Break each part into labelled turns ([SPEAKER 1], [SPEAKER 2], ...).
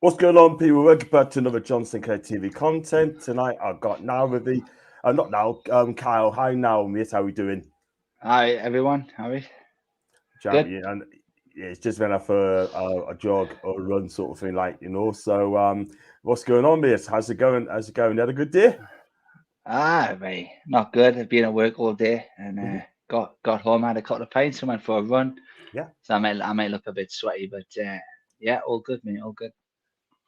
[SPEAKER 1] What's going on, people? Welcome back to another Sinclair TV content. Tonight I've got now with the, not now, Kyle. Hi now, mate. How we doing?
[SPEAKER 2] Hi everyone, Harvey. Good.
[SPEAKER 1] Champion. And yeah, it's just been out for a jog or a run sort of thing, So, what's going on, mate? How's it going? How's it going? You had a good day?
[SPEAKER 2] Mate, not good. I've been at work all day and
[SPEAKER 1] Mhm.
[SPEAKER 2] got home, had a couple of pints, and went for a run.
[SPEAKER 1] Yeah,
[SPEAKER 2] So I might look a bit sweaty, but yeah, all good, mate, all good.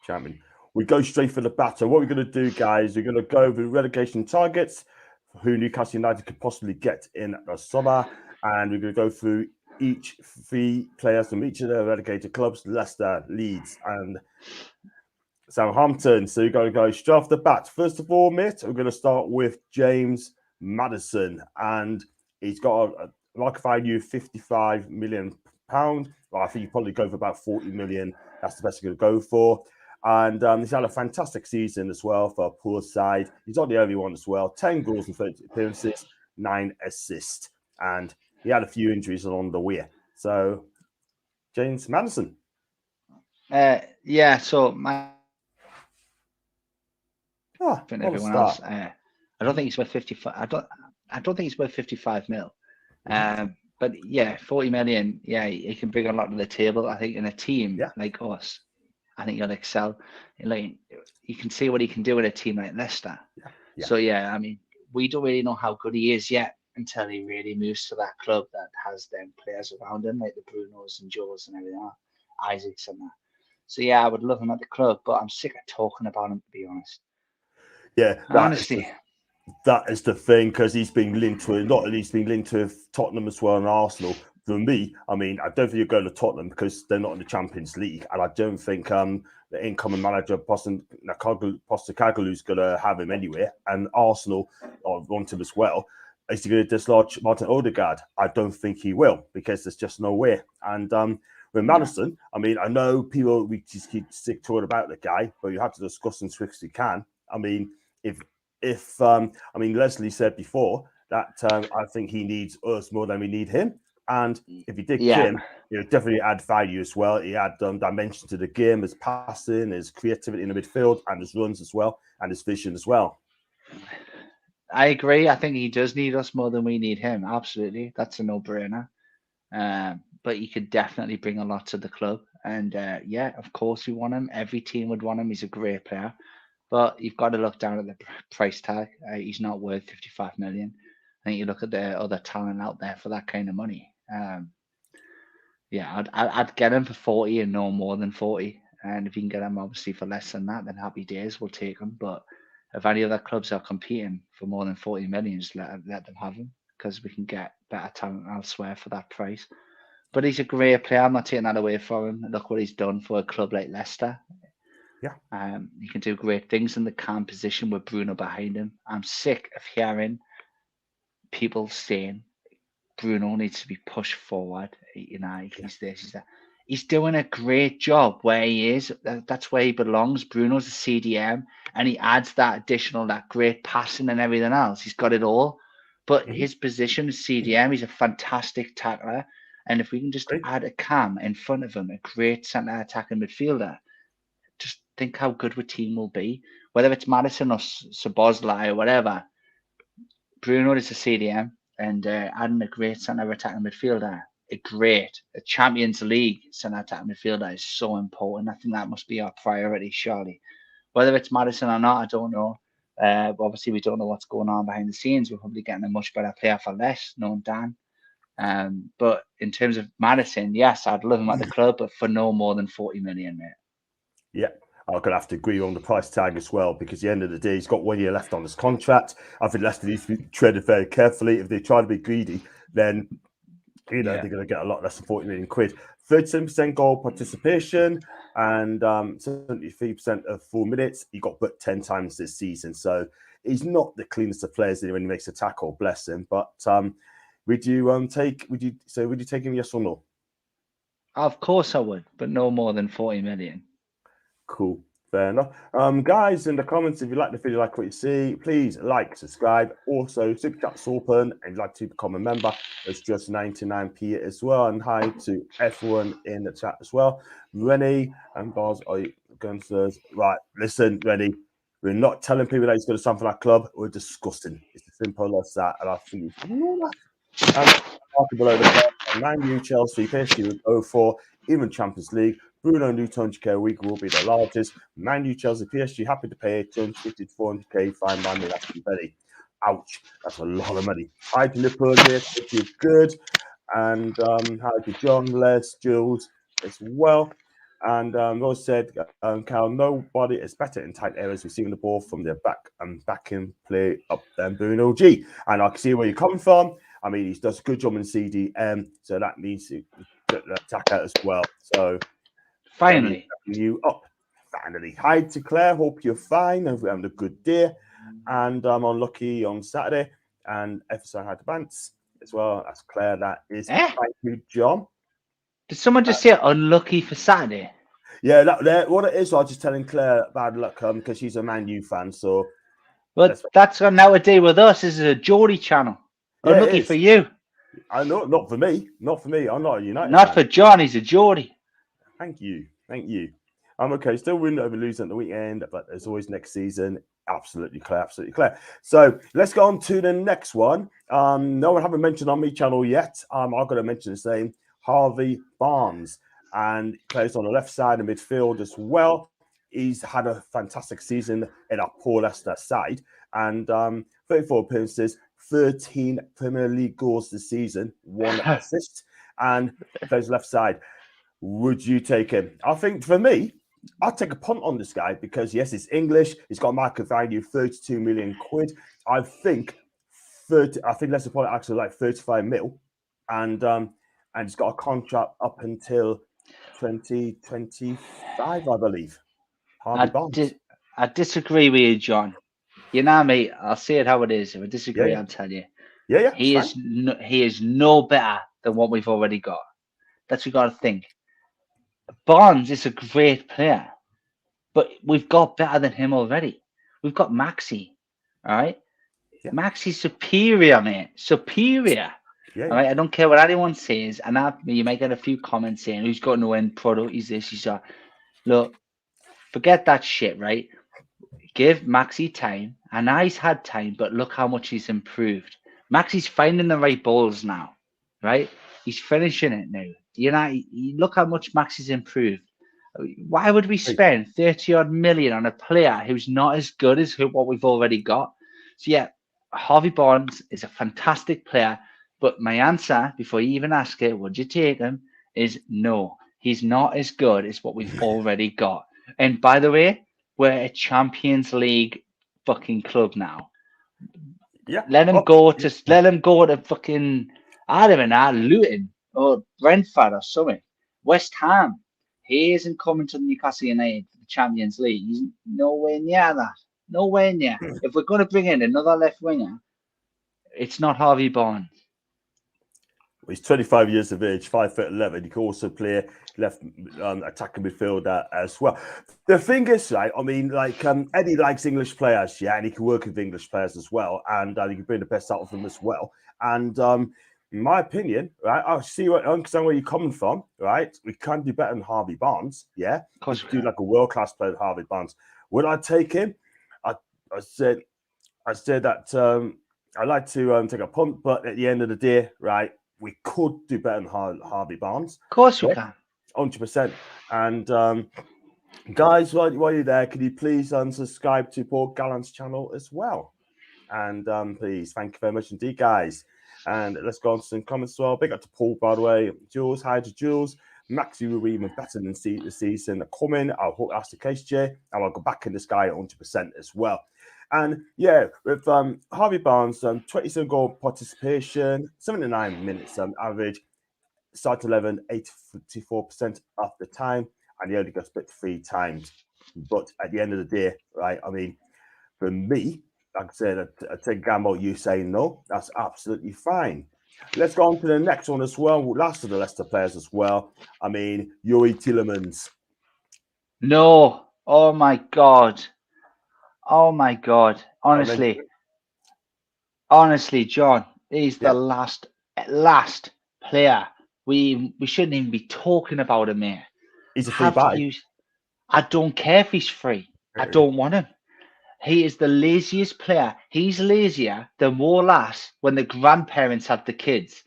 [SPEAKER 1] champion. We go straight for the batter. What we're going to do, guys, we're going to go over relegation targets, who Newcastle United could possibly get in the summer, and we're going to go through each three players from each of the relegated clubs: Leicester, Leeds, and Southampton. So you're going to go straight off the bat. First of all, mate, we're going to start with James Maddison, and he's got a market value of £55 million. Well, I think you probably go for about 40 million. That's the best you're going to go for. And he's had a fantastic season as well for a poor side. He's not the only one as well. 10 goals in 30 appearances, 9 assists. And he had a few injuries along the way. So, James Maddison.
[SPEAKER 2] Yeah. So my
[SPEAKER 1] Oh,
[SPEAKER 2] and
[SPEAKER 1] what a
[SPEAKER 2] everyone else.
[SPEAKER 1] start.
[SPEAKER 2] I don't think he's worth 55. I don't think he's worth 55 mil. But yeah, 40 million. Yeah, he can bring a lot to the table. I think in a team
[SPEAKER 1] Yeah,
[SPEAKER 2] like us, I think he'll excel. Like you can see what he can do in a team like Leicester.
[SPEAKER 1] yeah.
[SPEAKER 2] So yeah, I mean, we don't really know how good he is yet until he really moves to that club that has them players around him, like the Brunos and Joes and everything, Isaacs and that. So yeah, I would love him at the club, but I'm sick of talking about him to be honest.
[SPEAKER 1] Yeah,
[SPEAKER 2] Honestly,
[SPEAKER 1] that is the thing, because he's been linked with, not only he's been linked with Tottenham as well and Arsenal. For me, I mean, I don't think you go to Tottenham because they're not in the Champions League, and I don't think the incoming manager Postecoglou is going to have him anywhere. And Arsenal want him as well. Is he going to dislodge Martin Odegaard? I don't think he will, because there's just no way. And with
[SPEAKER 2] no.
[SPEAKER 1] Maddison, I mean, I know people, we just keep sick talking about the guy, but you have to discuss him as quick as you can. I mean, if I mean, Leslie said before that I think he needs us more than we need him, and if he did
[SPEAKER 2] Yeah,
[SPEAKER 1] Kim, definitely add value as well. He had dimension to the game, his passing, his creativity in the midfield, and his runs as well, and his vision as well.
[SPEAKER 2] I agree. I think he does need us more than we need him. Absolutely. That's a no-brainer. But he could definitely bring a lot to the club. And yeah, of course we want him. Every team would want him. He's a great player. But you've got to look down at the price tag. He's not worth 55 million. I think you look at the other talent out there for that kind of money. Yeah, I'd get him for 40 and no more than 40. And if you can get him obviously for less than that, then happy days, we'll take him. But if any other clubs are competing for more than 40 million, just let them have him because we can get better talent elsewhere for that price. But he's a great player. I'm not taking that away from him. Look what he's done for a club like Leicester.
[SPEAKER 1] Yeah,
[SPEAKER 2] He can do great things in the calm position with Bruno behind him. I'm sick of hearing people saying Bruno needs to be pushed forward.
[SPEAKER 1] yeah,
[SPEAKER 2] He's this, he's that. He's doing a great job where he is. That's where he belongs. Bruno's a CDM, and he adds that additional, that great passing and everything else. He's got it all. But
[SPEAKER 1] mm-hmm.
[SPEAKER 2] his position is CDM. He's a fantastic tackler. And if we can just
[SPEAKER 1] Great.
[SPEAKER 2] add a cam in front of him, a great centre attacking midfielder, just think how good our team will be. Whether it's Maddison or Sabozlai or whatever, Bruno is a CDM and adding a great centre attacking midfielder, a Champions League centre attacking midfielder is so important. I think that must be our priority, surely. Whether it's Maddison or not, I don't know. Obviously, we don't know what's going on behind the scenes. We're probably getting a much better player for less, knowing Dan. But in terms of Maddison, yes, I'd love him at the club, but for no more than 40 million, mate.
[SPEAKER 1] Yeah, I'm going to have to agree on the price tag as well, because at the end of the day, he's got 1 year left on his contract. I think Leicester needs to be treaded very carefully. If they try to be greedy, then
[SPEAKER 2] Yeah.
[SPEAKER 1] they're going to get a lot less than 40 million quid. 37% goal participation and 73% of full minutes. He got booked 10 times this season. So he's not the cleanest of players when he makes a tackle, bless him. But would you take him, yes or no?
[SPEAKER 2] Of course I would, but no more than 40 million.
[SPEAKER 1] Cool. Fair enough. Guys, in the comments, if you like the video, like what you see, please like, subscribe. Also, super chat's open, and if you'd like to become a member, it's just 99p as well. And hi to everyone in the chat as well. Rennie and Gunsers. Right, listen, ready. We're not telling people that he's going to sign for that club. We're discussing. It's as simple as that. And I think you should know that. And below the bar, Man U, Chelsea, PSG will go for even Champions League. Bruno new 200k a week will be the largest. Man U, Chelsea, PSG happy to pay 250 to 400k fine by me. That's very ouch. That's a lot of money. Hi to Liverpool here. You're good. And hi to John, Les, Jules as well. And Rose said, Cal, nobody is better in tight areas receiving the ball from their back and backing play up than Bruno G. And I can see where you're coming from. I mean, he does a good job in CDM, so that means he attack out as well. So
[SPEAKER 2] finally,
[SPEAKER 1] you up. Finally. Hi to Claire. Hope you're fine. Hope you're having a good day. And I'm unlucky on Saturday. And FSI had to Bants as well. That's Claire. That is. Thank you, John.
[SPEAKER 2] Did someone just say unlucky for Saturday?
[SPEAKER 1] Yeah, what it is, I was just telling Claire bad luck because she's a Man U fan. So,
[SPEAKER 2] well, that's got now to do with us. This is a Youri channel.
[SPEAKER 1] Yeah,
[SPEAKER 2] unlucky for you.
[SPEAKER 1] I know, not for me. Not for me. I'm not a United.
[SPEAKER 2] Not for John. He's a Youri.
[SPEAKER 1] Thank you. Thank you. I'm okay. Still win over losing at the weekend, but there's always next season. Absolutely clear. Absolutely clear. So let's go on to the next one. No one haven't mentioned on my channel yet. I've got to mention the same. Harvey Barnes, and plays on the left side of midfield as well. He's had a fantastic season in our poor Leicester side, and 34 appearances, 13 Premier League goals this season, 1 assist, and plays left side. Would you take him? I think for me, I'd take a punt on this guy because yes, it's English. He's got a market value 32 million quid. I think Leicester probably actually like 35 mil, and he's got a contract up until 2025, I believe.
[SPEAKER 2] I disagree with you, John. You know me. I'll say it how it is. If I disagree, I'll tell you.
[SPEAKER 1] Yeah.
[SPEAKER 2] He is no better than what we've already got. That's what you got to think. Barnes is a great player, but we've got better than him already. We've got Maxi, all right? Yeah. Maxi's superior, mate. Superior. Yeah. All right. I don't care what anyone says. And you might get a few comments saying who's got no end product. He's this, he's that. Look, forget that shit, right? Give Maxi time. And now he's had time, but look how much he's improved. Maxi's finding the right balls now, right? He's finishing it now. You know, look how much Maxi's improved. Why would we spend 30-odd million on a player who's not as good as what we've already got? So, yeah, Harvey Barnes is a fantastic player. But my answer, before you even ask it, would you take him, is no. He's not as good as what we've already got. And by the way, we're a Champions League fucking club now.
[SPEAKER 1] Yeah.
[SPEAKER 2] Let him go to fucking, I don't know, Luton or Brentford or something. West Ham. He isn't coming to Newcastle United for the Champions League. He's nowhere near that. Nowhere near. If we're going to bring in another left winger, it's not Harvey Barnes.
[SPEAKER 1] He's 25 years of age, 5'11". He can also play left attacking midfielder as well. The thing is, right? I mean, like Eddie likes English players, yeah, and he can work with English players as well, and he can bring the best out of them as well. And in my opinion, right, I understand where you're coming from, right? We can do better than Harvey Barnes, yeah. Of course, we do like a world-class player, Harvey Barnes. Would I take him? I said that I like to take a punt, but at the end of the day, right? We could do better than Harvey Barnes.
[SPEAKER 2] Of course we can.
[SPEAKER 1] 100%. And guys, while you're there, could you please subscribe to Paul Gallant's channel as well? And please, thank you very much indeed, guys. And let's go on to some comments as well. Big up to Paul, by the way. Jules, hi to Jules. Maxi will be even better than the season coming. I hope that's the case, Jay. And I'll go back in this guy at 100% as well. And yeah, with Harvey Barnes, 27 goal participation, 79 minutes average, start 11, 84% of the time, and he only got split 3 times. But at the end of the day, right, I mean, for me, like I said, I take gamble you saying no, that's absolutely fine. Let's go on to the next one as well. Last of the Leicester players as well. I mean, Youri Tielemans.
[SPEAKER 2] No. Oh my God. Oh my God! Honestly, John, he's the last player. We shouldn't even be talking about him here.
[SPEAKER 1] He's a free buy.
[SPEAKER 2] I don't care if he's free. I don't want him. He is the laziest player. He's lazier than Warlass when the grandparents had the kids.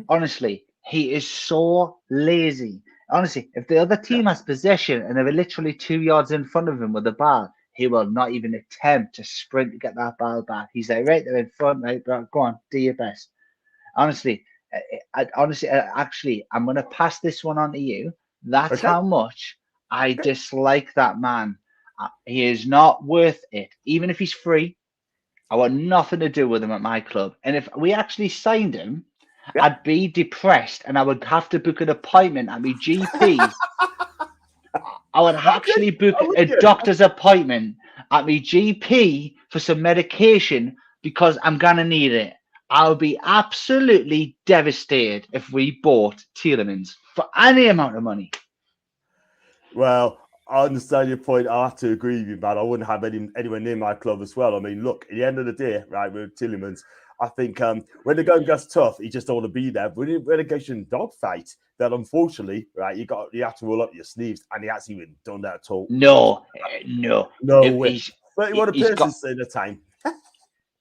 [SPEAKER 2] Honestly, he is so lazy. Honestly, if the other team has possession and they're literally 2 yards in front of him with the ball, he will not even attempt to sprint to get that ball back. He's like, right, they're in front, right, bro, go on, do your best. Honestly, actually, I'm going to pass this one on to you. That's how much I dislike that man. He is not worth it. Even if he's free, I want nothing to do with him at my club. And if we actually signed him, I'd be depressed and I would have to book an appointment at my GP. I would actually book a doctor's appointment at my GP for some medication because I'm going to need it. I'll be absolutely devastated if we bought Tielemans for any amount of money.
[SPEAKER 1] Well, I understand your point. I have to agree with you, man. I wouldn't have anywhere near my club as well. I mean, look, at the end of the day, right, with Tielemans, I think when the going gets tough, you just don't want to be there. But in relegation dogfight, that unfortunately, right, you have to roll up your sleeves, and he hasn't even done that at all.
[SPEAKER 2] No
[SPEAKER 1] way. 31 appearances in a time.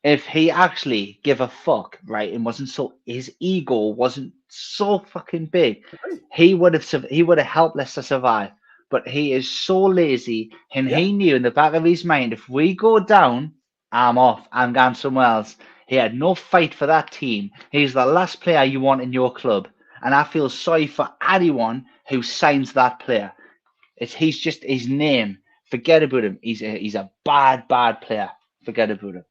[SPEAKER 2] If he actually give a fuck, right, and wasn't so, his ego wasn't so fucking big, he would have helped Leicester survive. But he is so lazy, and he knew in the back of his mind, if we go down, I'm off. I'm going somewhere else. He had no fight for that team. He's the last player you want in your club, and I feel sorry for anyone who signs that player. He's just his name. Forget about him. He's a bad player. Forget about him.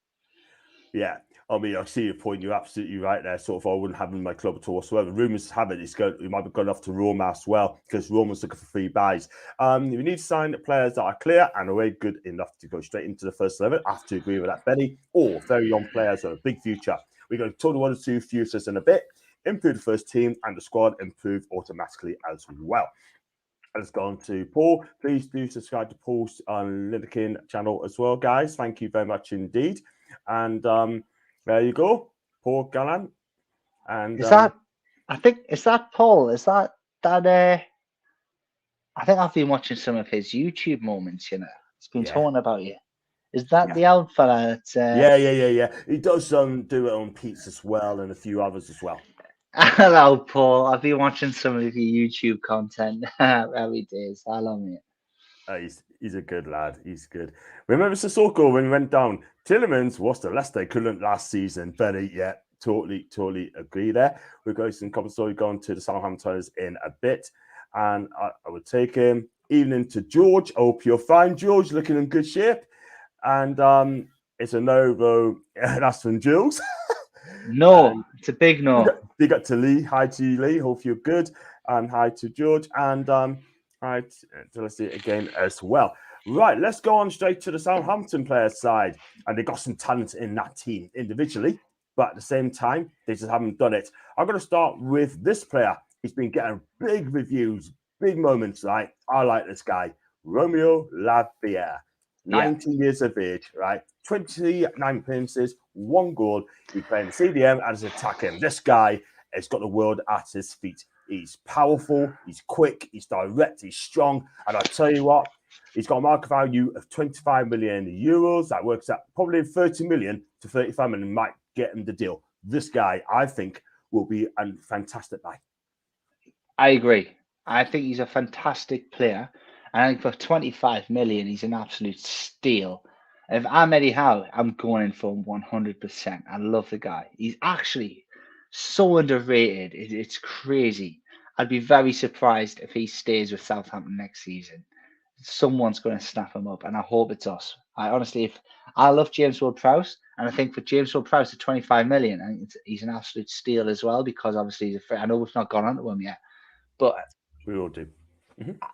[SPEAKER 1] Yeah, I mean, I see your point. You're absolutely right there. Sort of, I wouldn't have him in my club at all whatsoever. Rumours have it he might be going off to Roma as well because Roma's looking for free buys. We need to sign players that are clear and are good enough to go straight into the first 11. I have to agree with that, Benny. Or very young players with a big future. We're going to talk 1 or 2 futures in a bit. Improve the first team and the squad improve automatically as well. Let's go on to Paul. Please do subscribe to Paul's LinkedIn channel as well, guys. Thank you very much indeed. And there you go, Paul Gallant. And
[SPEAKER 2] is that Paul? Is that I think I've been watching some of his YouTube moments. You know, it's been talking about you. Is that the old fella?
[SPEAKER 1] Yeah. He does do it on Pete's as well, and a few others as well.
[SPEAKER 2] Hello, Paul. I've been watching some of your YouTube content every day. I love it.
[SPEAKER 1] He's a good lad. He's good. Remember Sissoko when he went down? Tielemans was the Leicester equivalent last season. Benny, yeah, totally agree there. We've got some comment story going to the Southamptons in a bit. And I would take him. Evening to George. I hope you're fine, George. Looking in good shape. And it's a no, though. That's from Jules.
[SPEAKER 2] No, it's a big no.
[SPEAKER 1] Big up to Lee. Hi to you, Lee. Hope you're good. And hi to George. And hi to let's see it again as well. Right, let's go on straight to the Southampton players side. And they got some talent in that team individually, but at the same time, they just haven't done it. I'm going to start with this player. He's been getting big reviews, big moments, right? I like this guy, Romeo Lavia. 19 years of age, right? 29 appearances, 1 goal. He's playing CDM as attacking. This guy has got the world at his feet. He's powerful, he's quick, he's direct, he's strong. And I tell you what, he's got a market value of 25 million euros. That works out probably 30 million to 35 million might get him the deal. This guy, I think, will be a fantastic buy.
[SPEAKER 2] I agree. I think he's a fantastic player. I think for 25 million, he's an absolute steal. If I'm Eddie Howe, I'm going in for 100%. I love the guy. He's actually so underrated. It's crazy. I'd be very surprised if he stays with Southampton next season. Someone's going to snap him up, and I hope it's us. I love James Ward-Prowse, and I think for James Ward-Prowse at 25 million, I think he's an absolute steal as well because obviously I know we've not gone on to him yet, but
[SPEAKER 1] we will do.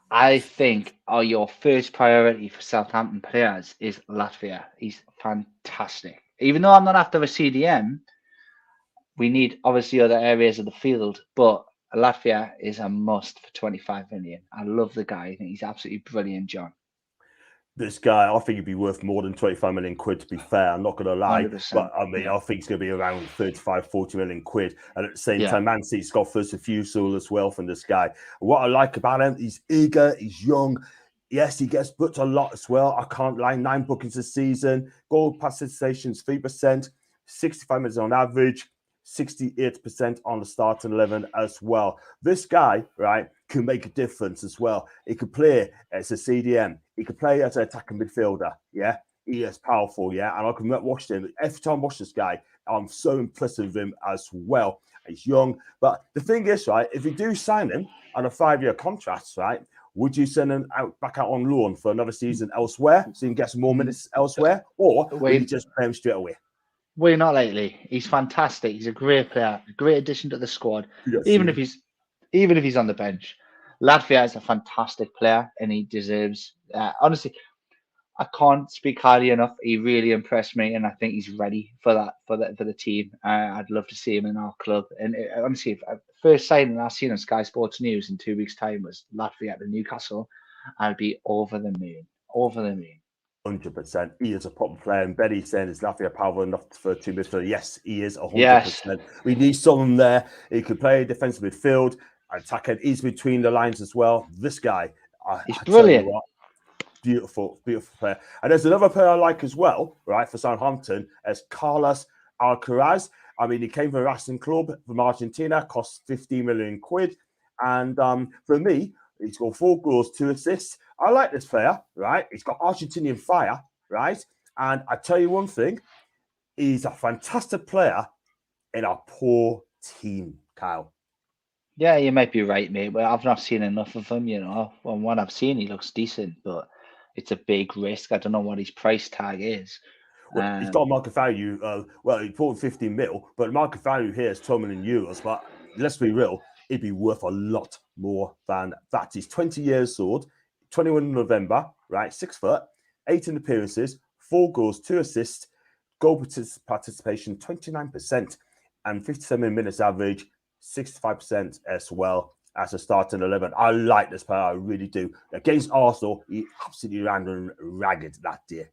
[SPEAKER 2] I think your first priority for Southampton players is Latvia. He's fantastic. Even though I'm not after a CDM, we need obviously other areas of the field, but Latvia is a must for 25 million. I love the guy. I think he's absolutely brilliant, John.
[SPEAKER 1] This guy, I think he'd be worth more than 25 million quid, to be fair. I'm not going to lie.
[SPEAKER 2] 100%.
[SPEAKER 1] But I mean, I think it's going to be around 35, 40 million quid. And at the same time, Man City's got first refusal as well from this guy. What I like about him, he's eager, he's young. Yes, he gets booked a lot as well. I can't lie. 9 bookings this season. Goal participations 3%, 65 minutes on average, 68% on the starting 11 as well. This guy, right, can make a difference as well. He could play as a CDM. He could play as an attacking midfielder. Yeah, he is powerful. Yeah, and I can watch him every time I watch this guy. I'm so impressed with him as well. He's young, but the thing is, right, if you do sign him on a 5-year contract, right, would you send him back out on loan for another season elsewhere so he can get some more minutes elsewhere, or will you just play him straight away?
[SPEAKER 2] We're not lately. He's fantastic. He's a great player, a great addition to the squad.
[SPEAKER 1] Yes,
[SPEAKER 2] Even if he's on the bench, Latvia is a fantastic player, and he deserves. Honestly, I can't speak highly enough. He really impressed me, and I think he's ready for the team. I'd love to see him in our club. And honestly, first signing I seen on Sky Sports News in 2 weeks' time was Latvia to Newcastle, I'd be over the moon. Over the moon.
[SPEAKER 1] 100%. He is a proper player. And Betty saying, is Latvia powerful enough for 2 midfield? Yes, he is 100%.
[SPEAKER 2] Yes.
[SPEAKER 1] We need someone there. He could play defensive midfield, attacking. He's between the lines as well. This guy,
[SPEAKER 2] He's
[SPEAKER 1] I
[SPEAKER 2] brilliant.
[SPEAKER 1] tell you what, beautiful, beautiful player. And there's another player I like as well, right, for Southampton, as Carlos Alcaraz. I mean, he came from a Racing club from Argentina, cost 15 million quid. And for me, he's got 4 goals, 2 assists. I like this player, right? He's got Argentinian fire, right? And I tell you one thing, he's a fantastic player in a poor team, Kyle.
[SPEAKER 2] Yeah, you might be right, mate. But I've not seen enough of him, you know. From what I've seen, he looks decent, but it's a big risk. I don't know what his price tag is.
[SPEAKER 1] Well, he's got a market value. Well, he bought 15 mil, but the market value here is 12 million euros. But let's be real, it'd be worth a lot more than that. He's 20 years old, 21 November, right? 6 foot, 18 appearances, 4 goals, 2 assists, goal participation 29%, and 57 minutes average, 65% as well as a starting 11. I like this player, I really do. Against Arsenal, he absolutely ran them ragged that day.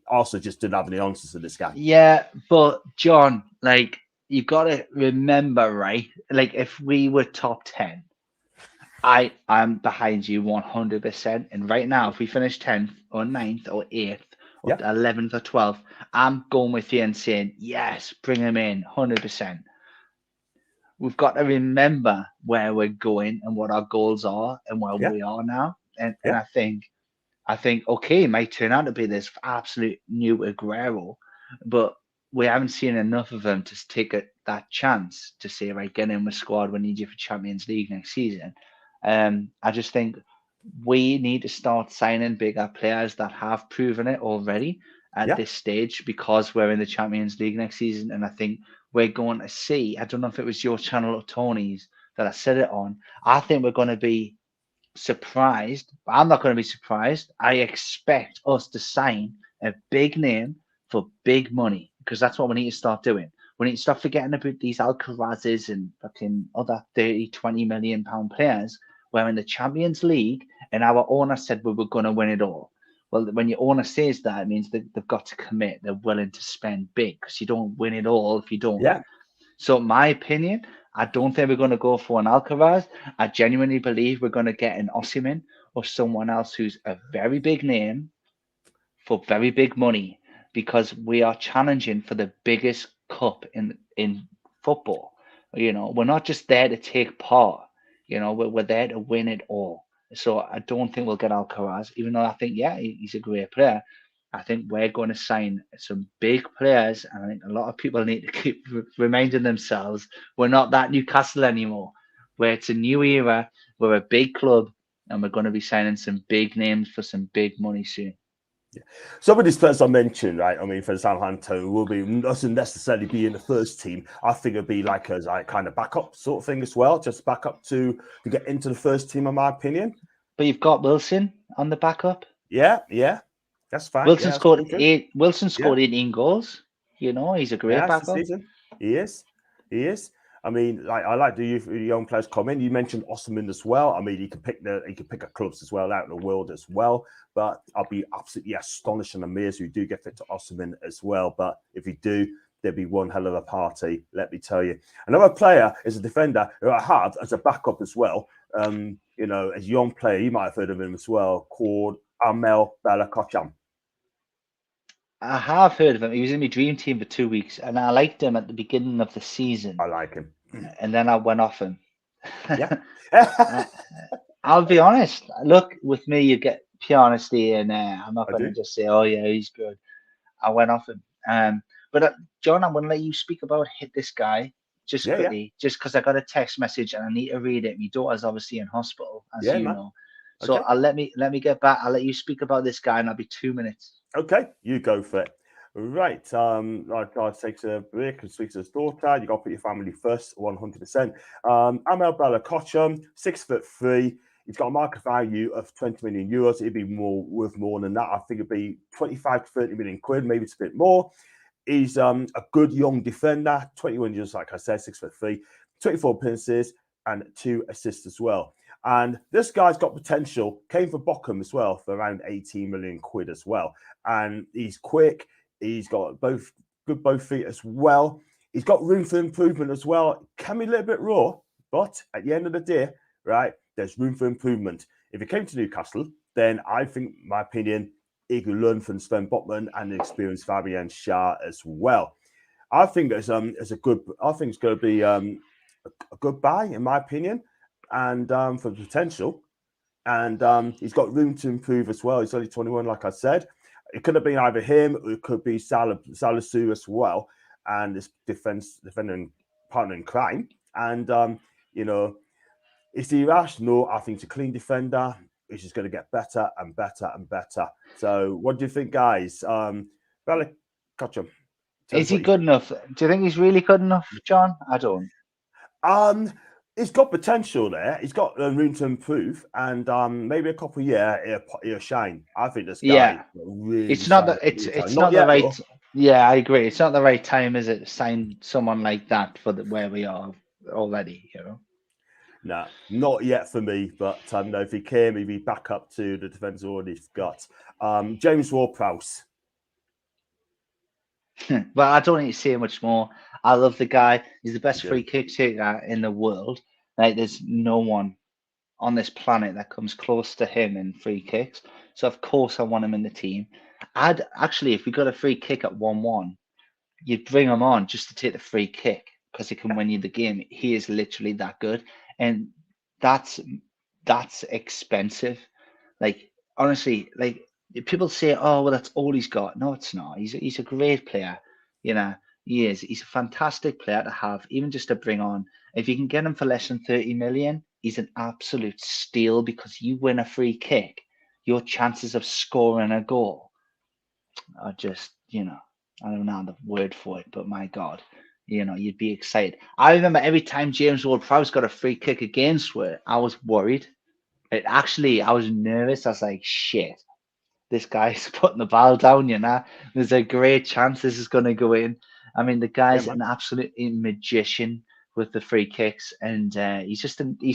[SPEAKER 1] Arsenal just didn't have any answers to this guy.
[SPEAKER 2] Yeah, but John, like, you've got to remember, right? Like, if we were top 10, I'm behind you 100%. And right now, if we finish 10th or 9th or 8th or 11th or 12th, I'm going with you and saying, yes, bring him in 100%. We've got to remember where we're going and what our goals are and where we are now. And I think, okay, it might turn out to be this absolute new Aguero, but we haven't seen enough of him to take that chance to say, right, get in with squad. We need you for Champions League next season. I just think we need to start signing bigger players that have proven it already at this stage, because we're in the Champions League next season. And I think we're going to see, I don't know if it was your channel or Tony's that I said it on, I think we're going to be surprised. I'm not going to be surprised. I expect us to sign a big name for big money, because that's what we need to start doing. We need to stop forgetting about these Alcarazes and fucking other 30-20 million pound players. We're in the Champions League, and our owner said we were going to win it all. Well, when your owner says that, it means that they've got to commit. They're willing to spend big, because you don't win it all if you don't.
[SPEAKER 1] Yeah.
[SPEAKER 2] So, my opinion, I don't think we're going to go for an Alcaraz. I genuinely believe we're going to get an Osimhen or someone else who's a very big name for very big money, because we are challenging for the biggest cup in football. You know, we're not just there to take part. You know, we're there to win it all. So I don't think we'll get Alcaraz, even though I think, he's a great player. I think we're going to sign some big players, and I think a lot of people need to keep reminding themselves we're not that Newcastle anymore. Where it's a new era, we're a big club, and we're going to be signing some big names for some big money soon.
[SPEAKER 1] Yeah. Some of these players I mentioned, right? I mean, for Southampton, will be doesn't necessarily be in the first team. I think it'd be like a kind of backup sort of thing as well, just backup to get into the first team, in my opinion.
[SPEAKER 2] But you've got Wilson on the backup.
[SPEAKER 1] Yeah, that's fine.
[SPEAKER 2] Wilson scored 8. Wilson scored
[SPEAKER 1] 18
[SPEAKER 2] 18 goals. You know, he's a great backup.
[SPEAKER 1] Season. He is. I mean, like I like the young players come in. You mentioned Osimhen as well. I mean, he could pick a clubs as well out in the world as well. But I'll be absolutely astonished and amazed if you do get fit to Osimhen as well. But if you do, there'd be one hell of a party, let me tell you. Another player is a defender who I have as a backup as well. You know, as a young player, you might have heard of him as well, called Amel Bella-Kotcham.
[SPEAKER 2] I have heard of him. He was in my dream team for 2 weeks, and I liked him at the beginning of the season.
[SPEAKER 1] I like him.
[SPEAKER 2] And then I went off him.
[SPEAKER 1] Yeah.
[SPEAKER 2] I'll be honest. Look, with me, you get pure honesty, and I'm not
[SPEAKER 1] I
[SPEAKER 2] going to
[SPEAKER 1] do.
[SPEAKER 2] just say, "Oh yeah, he's good." I went off him. But John, I'm going to let you speak about this guy just
[SPEAKER 1] Yeah,
[SPEAKER 2] quickly, just because I got a text message and I need to read it. My daughter's obviously in hospital, as
[SPEAKER 1] Yeah,
[SPEAKER 2] you
[SPEAKER 1] man.
[SPEAKER 2] know. So
[SPEAKER 1] Okay.
[SPEAKER 2] I'll let me get back. I'll let you speak about this guy, and I'll be 2 minutes.
[SPEAKER 1] Okay, you go for it. Right. Like I take a break and speak to his daughter. You got to put your family first, 100%. Amel Bella-Kotcham, 6'3". He's got a market value of 20 million euros. It'd be worth more than that. I think it'd be 25 to 30 million quid. Maybe it's a bit more. He's a good young defender, 21 years, like I said, 6'3", 24 appearances and 2 assists as well. And this guy's got potential. Came for Bochum as well for around 18 million quid as well. And he's quick. He's got both feet as well. He's got room for improvement as well. Can be a little bit raw, but at the end of the day, right, there's room for improvement. If he came to Newcastle, then I think, my opinion, he could learn from Sven Botman and the experienced Fabian Schär as well. I think it's going to be a good buy, in my opinion, and for potential. And he's got room to improve as well. He's only 21, like I said. It could have been either him or it could be Salisu as well, and this defending partner in crime. And is he rash? No, I think he's a clean defender. He's just going to get better and better and better. So, what do you think, guys? Bella-Kotcham.
[SPEAKER 2] Is he good enough? Do you think he's really good enough, John? I don't.
[SPEAKER 1] He's got potential there. He's got room to improve, and maybe a couple of years he'll shine. I think this guy really.
[SPEAKER 2] It's not that it's not the right. Though. Yeah, I agree. It's not the right time, is it? Sign someone like that for where we are already.
[SPEAKER 1] No, not yet for me. But if he came, he'd be back up to the defence already got. James Ward-Prowse.
[SPEAKER 2] Well, I don't need to say much more. I love the guy. He's the best free kick taker in the world. Like, there's no one on this planet that comes close to him in free kicks. So of course I want him in the team. I'd actually, if we got a free kick at 1-1, you'd bring him on just to take the free kick because he can win you the game. He is literally that good, and that's expensive. Like, honestly, like, people say, "Oh, well, that's all he's got." No, it's not. He's a great player. He is. He's a fantastic player to have, even just to bring on. If you can get him for less than 30 million, he's an absolute steal, because you win a free kick, your chances of scoring a goal are just, I don't know the word for it, but my God, you'd be excited. I remember every time James Ward-Prowse got a free kick against it, I was worried. I was nervous. I was like, shit, this guy's putting the ball down, There's a great chance this is going to go in. I mean, the guy's an absolute magician with the free kicks, and he's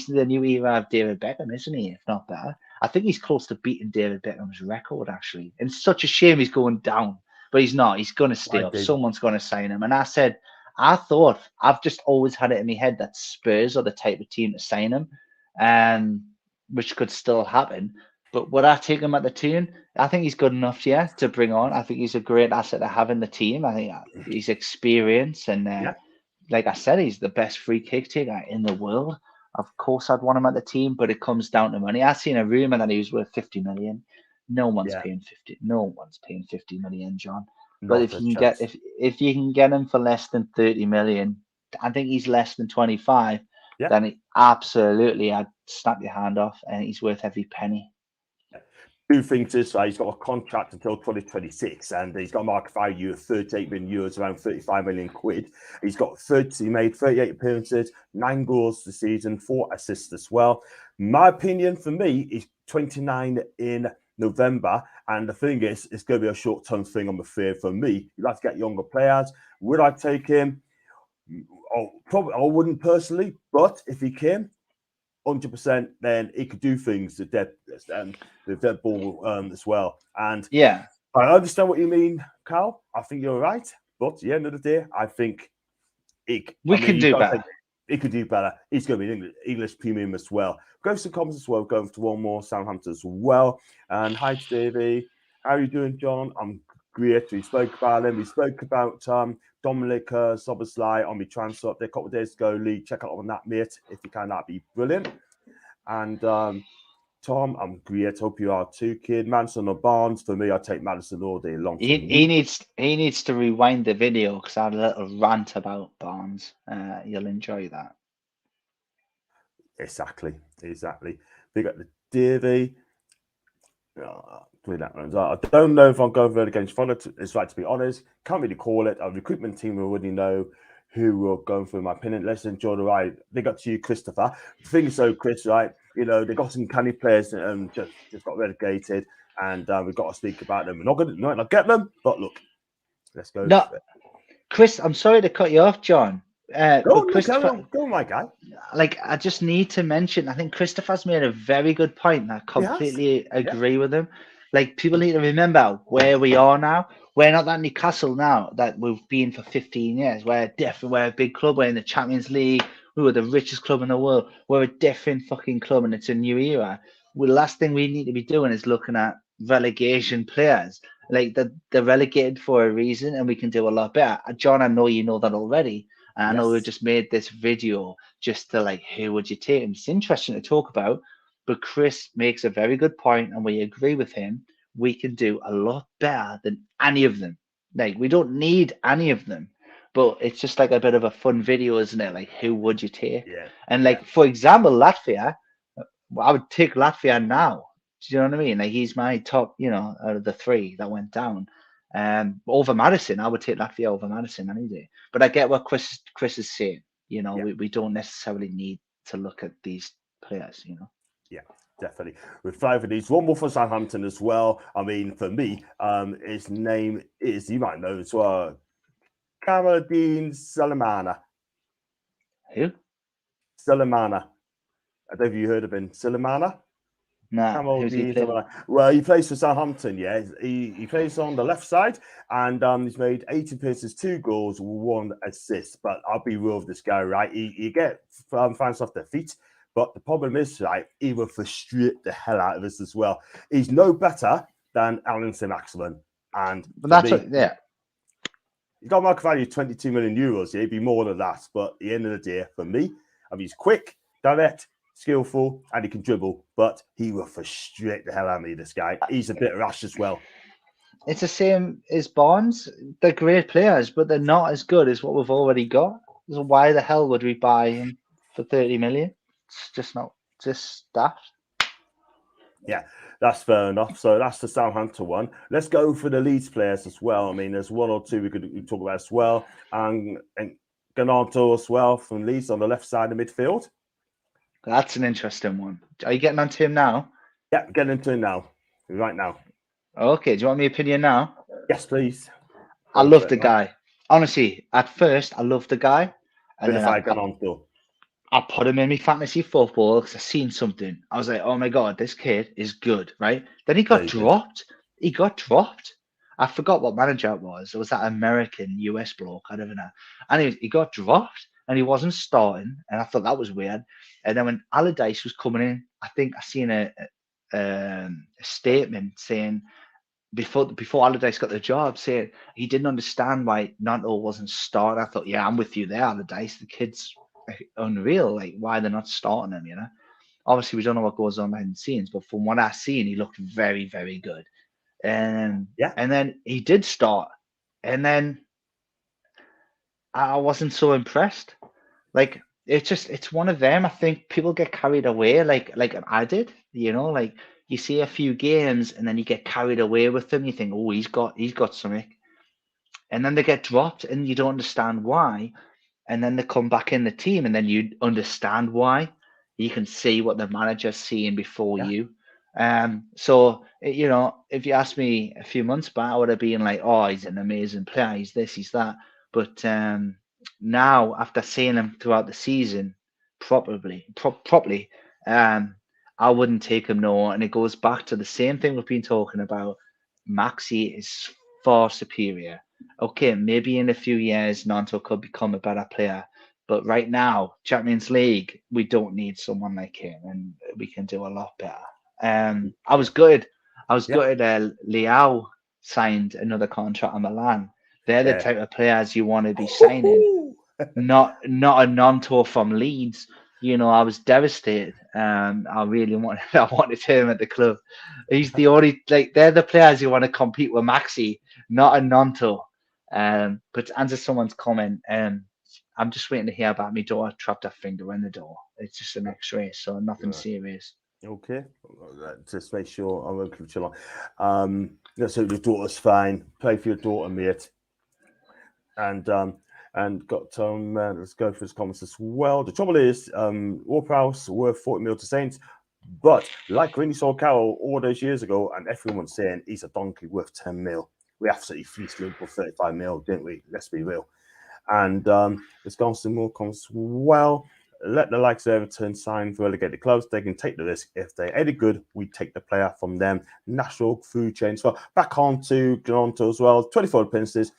[SPEAKER 2] the new era of David Beckham, isn't he? If not better. I think he's close to beating David Beckham's record, actually. And it's such a shame he's going down, but he's not. He's going to stay up. Someone's going to sign him. And I thought, I've just always had it in my head that Spurs are the type of team to sign him, which could still happen. But would I take him at the Toon? I think he's good enough, to bring on. I think he's a great asset to have in the team. I think he's experienced, and like I said, he's the best free kick taker in the world. Of course, I'd want him at the team, but it comes down to money. I've seen a rumor that he was worth 50 million. No one's paying 50. No one's paying 50 million, John. But if you can get him for less than 30 million, I think he's less than 25. Then absolutely, I'd snap your hand off, and he's worth every penny.
[SPEAKER 1] Two things is he's got a contract until 2026, and he's got a market value of 38 million euros, around 35 million quid. He made 38 appearances, 9 goals this season, 4 assists as well. My opinion, for me, is 29 in November, and the thing is, it's going to be a short-term thing, I'm afraid. For me, you'd like to get younger players. Would I take him? Probably I wouldn't personally, but if he came, 100%, then he could do things the dead ball as well. And I understand what you mean, Carl. I think you're right, but at the end of the day, I think
[SPEAKER 2] we can do better.
[SPEAKER 1] he could do better. He's going to be English premium as well. Go for some comments as well. Going to one more Southampton as well. And hi, Stevie. How are you doing, John? I'm great. We spoke about him. We spoke about Dominic Soboslai on my transfer update a couple of days ago. Lee, check out on that, mate. If you can, that'd be brilliant. And Tom, I'm great. Hope you are too, kid. Maddison or Barnes? For me, I take Maddison all day long.
[SPEAKER 2] He needs to rewind the video because I had a little rant about Barnes. You'll enjoy that.
[SPEAKER 1] Exactly. Big up the Davy. I don't know if I'm going for Relegation. It's right to be honest. Can't really call it. Our recruitment team will already know who we're going for, in my opinion. Let's enjoy the ride. Big up to you, Christopher. The thing is, so Chris, right? You know, they got some canny players just got relegated, and we've got to speak about them. We're not going to get them, but look, let's go.
[SPEAKER 2] No, Chris, I'm sorry to cut you off, John.
[SPEAKER 1] Go, my guy.
[SPEAKER 2] Like, I just need to mention, I think Christopher's made a very good point, and I completely agree with him. Like, people need to remember where we are now. We're not that Newcastle now that we've been for 15 years. We're a big club. We're in the Champions League. We were the richest club in the world. We're a different fucking club, and it's a new era. Well, the last thing we need to be doing is looking at relegation players. Like, they're relegated for a reason, and we can do a lot better. John, I know you know that already. And I know we just made this video just to, like, who would you take? And it's interesting to talk about, but Chris makes a very good point, and we agree with him. We can do a lot better than any of them. Like, we don't need any of them, but it's just like a bit of a fun video, isn't it? Like, who would you take? And like, for example, Latvia, I would take Latvia now. Do you know what I mean? Like, he's my top, out of the three that went down. Over Maddison, I would take Latvia over Maddison any day. But I get what Chris is saying. We don't necessarily need to look at these players.
[SPEAKER 1] Yeah, definitely. With 5 of these, one more for Southampton as well. I mean, for me, his name is, you might know as well, Kamaldeen Sulemana.
[SPEAKER 2] Who?
[SPEAKER 1] Sulemana. I don't know if you heard of him. Sulemana?
[SPEAKER 2] Nah, who's he playing?
[SPEAKER 1] Well, he plays for Southampton, yeah. He plays on the left side, and he's made 80 appearances, 2 goals, 1 assist. But I'll be real with this guy, right? He get fans off their feet, but the problem is, right, he will frustrate the hell out of us as well. He's no better than Alan St-Maximin. And
[SPEAKER 2] but
[SPEAKER 1] he's got a market value of 22 million euros. Yeah, he'd be more than that. But at the end of the day, for me, he's quick, direct, skillful, and he can dribble, but he will frustrate the hell out of me, this guy. He's a bit rash as well.
[SPEAKER 2] It's the same as Barnes. They're great players, but they're not as good as what we've already got. So why the hell would we buy him for 30 million? It's just daft.
[SPEAKER 1] Yeah, that's fair enough. So that's the Southampton one. Let's go for the Leeds players as well. I mean, there's 1 or 2 we could talk about as well. And Ganardo as well from Leeds on the left side of midfield.
[SPEAKER 2] That's an interesting one. Are you getting onto him now?
[SPEAKER 1] Yeah, getting into him now. Right now.
[SPEAKER 2] Okay, do you want my opinion now?
[SPEAKER 1] Yes, please.
[SPEAKER 2] I love the guy. Honestly, at first, I loved the guy. And then I put him in my fantasy football because I seen something. I was like, oh my God, this kid is good, right? Then he got dropped. He got dropped. I forgot what manager it was. It was that American US bloke. I don't know. Anyways, he got dropped and he wasn't starting. And I thought that was weird. And then when Allardyce was coming in, I think I seen a statement saying before Allardyce got the job, saying he didn't understand why Nanto wasn't starting. I thought, yeah, I'm with you there, Allardyce. The kid's unreal. Like, why they're not starting him, Obviously, we don't know what goes on behind the scenes, but from what I've seen, he looked very, very good. And then he did start, and then I wasn't so impressed. Like, it's one of them. I think people get carried away, like I did. Like, you see a few games, and then you get carried away with them. You think, oh, he's got something, and then they get dropped, and you don't understand why. And then they come back in the team, and then you understand why. You can see what the manager's seeing before you. So, if you asked me a few months back, I would have been like, oh, he's an amazing player. He's this, he's that. But now, after seeing him throughout the season properly, I wouldn't take him no. And it goes back to the same thing we've been talking about. Maxi is far superior. Okay, maybe in a few years, Nanto could become a better player. But right now, Champions League, we don't need someone like him, and we can do a lot better. I was good. I was
[SPEAKER 1] Yeah,
[SPEAKER 2] good. Liao signed another contract on Milan. They're the
[SPEAKER 1] yeah.
[SPEAKER 2] type of players you want to be signing, not a non-tour from Leeds. You know, I was devastated. I really wanted I wanted him at the club. He's the only they're the players you want to compete with Maxi, not a non-tour. But to answer someone's comment, I'm just waiting to hear about my daughter trapped her finger in the door. It's just an X-ray, so nothing
[SPEAKER 1] Right.
[SPEAKER 2] serious.
[SPEAKER 1] Okay, just make sure I won't keep you long. So your daughter's fine. Play for your daughter, mate. And got let's go for his comments as well. The trouble is, Warphouse worth 40 mil to Saints, but like when you saw Carroll all those years ago, and everyone was saying he's a donkey worth 10 mil. We absolutely fleeced Liverpool 35 mil, didn't we? Let's be real. And there's gone some more comments. Well, let the likes of Everton sign for relegated clubs. They can take the risk. If they're any good, we take the player from them. National food chain. So back on to Gnonto as well. 24 appearances,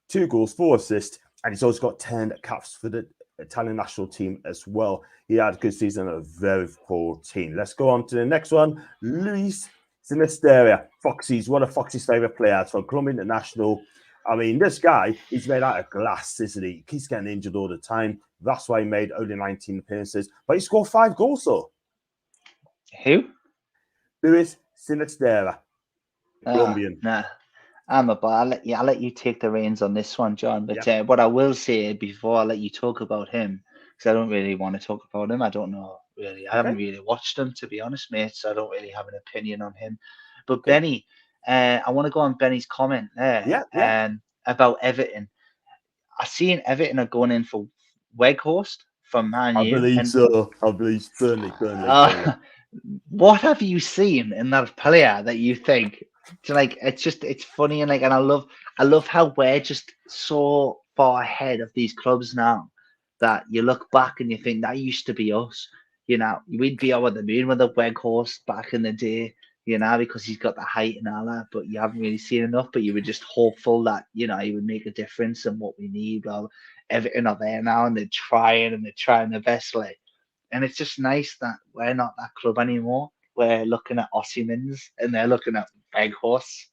[SPEAKER 1] 2 goals, 4 assists, and he's also got 10 caps for the Italian national team as well. He had a good season at a very poor team. Let's go on to the next one. Luis Sinisterra. Foxy's one of Foxy's favourite players from Colombia International. I mean, this guy, he's made out of glass, isn't he? He keeps getting injured all the time. That's why he made only 19 appearances. But he scored 5 goals, though.
[SPEAKER 2] Who?
[SPEAKER 1] Luis Sinisterra, Colombian.
[SPEAKER 2] Nah. But I'll let you take the reins on this one, John. But
[SPEAKER 1] Yep.
[SPEAKER 2] what I will say before I let you talk about him, because I don't really want to talk about him. I don't know really. I haven't really watched him, to be honest, mate. So I don't really have an opinion on him. But
[SPEAKER 1] Okay.
[SPEAKER 2] Benny, I want to go on Benny's comment there about Everton. I seen Everton are going in for Weghorst from Man
[SPEAKER 1] I
[SPEAKER 2] U,
[SPEAKER 1] believe
[SPEAKER 2] and
[SPEAKER 1] so. I believe Burnley.
[SPEAKER 2] what have you seen in that player that you think it's funny and I love how we're just so far ahead of these clubs now that you look back and you think that used to be us. You know, we'd be over the moon with a Weghorst back in the day, you know, because he's got the height and all that, but you haven't really seen enough, but you were just hopeful that, you know, he would make a difference in what we need. Well, Everton are there now and they're trying their best. And it's just nice that we're not that club anymore. We're looking at Osimhen's and they're looking at Weghorst.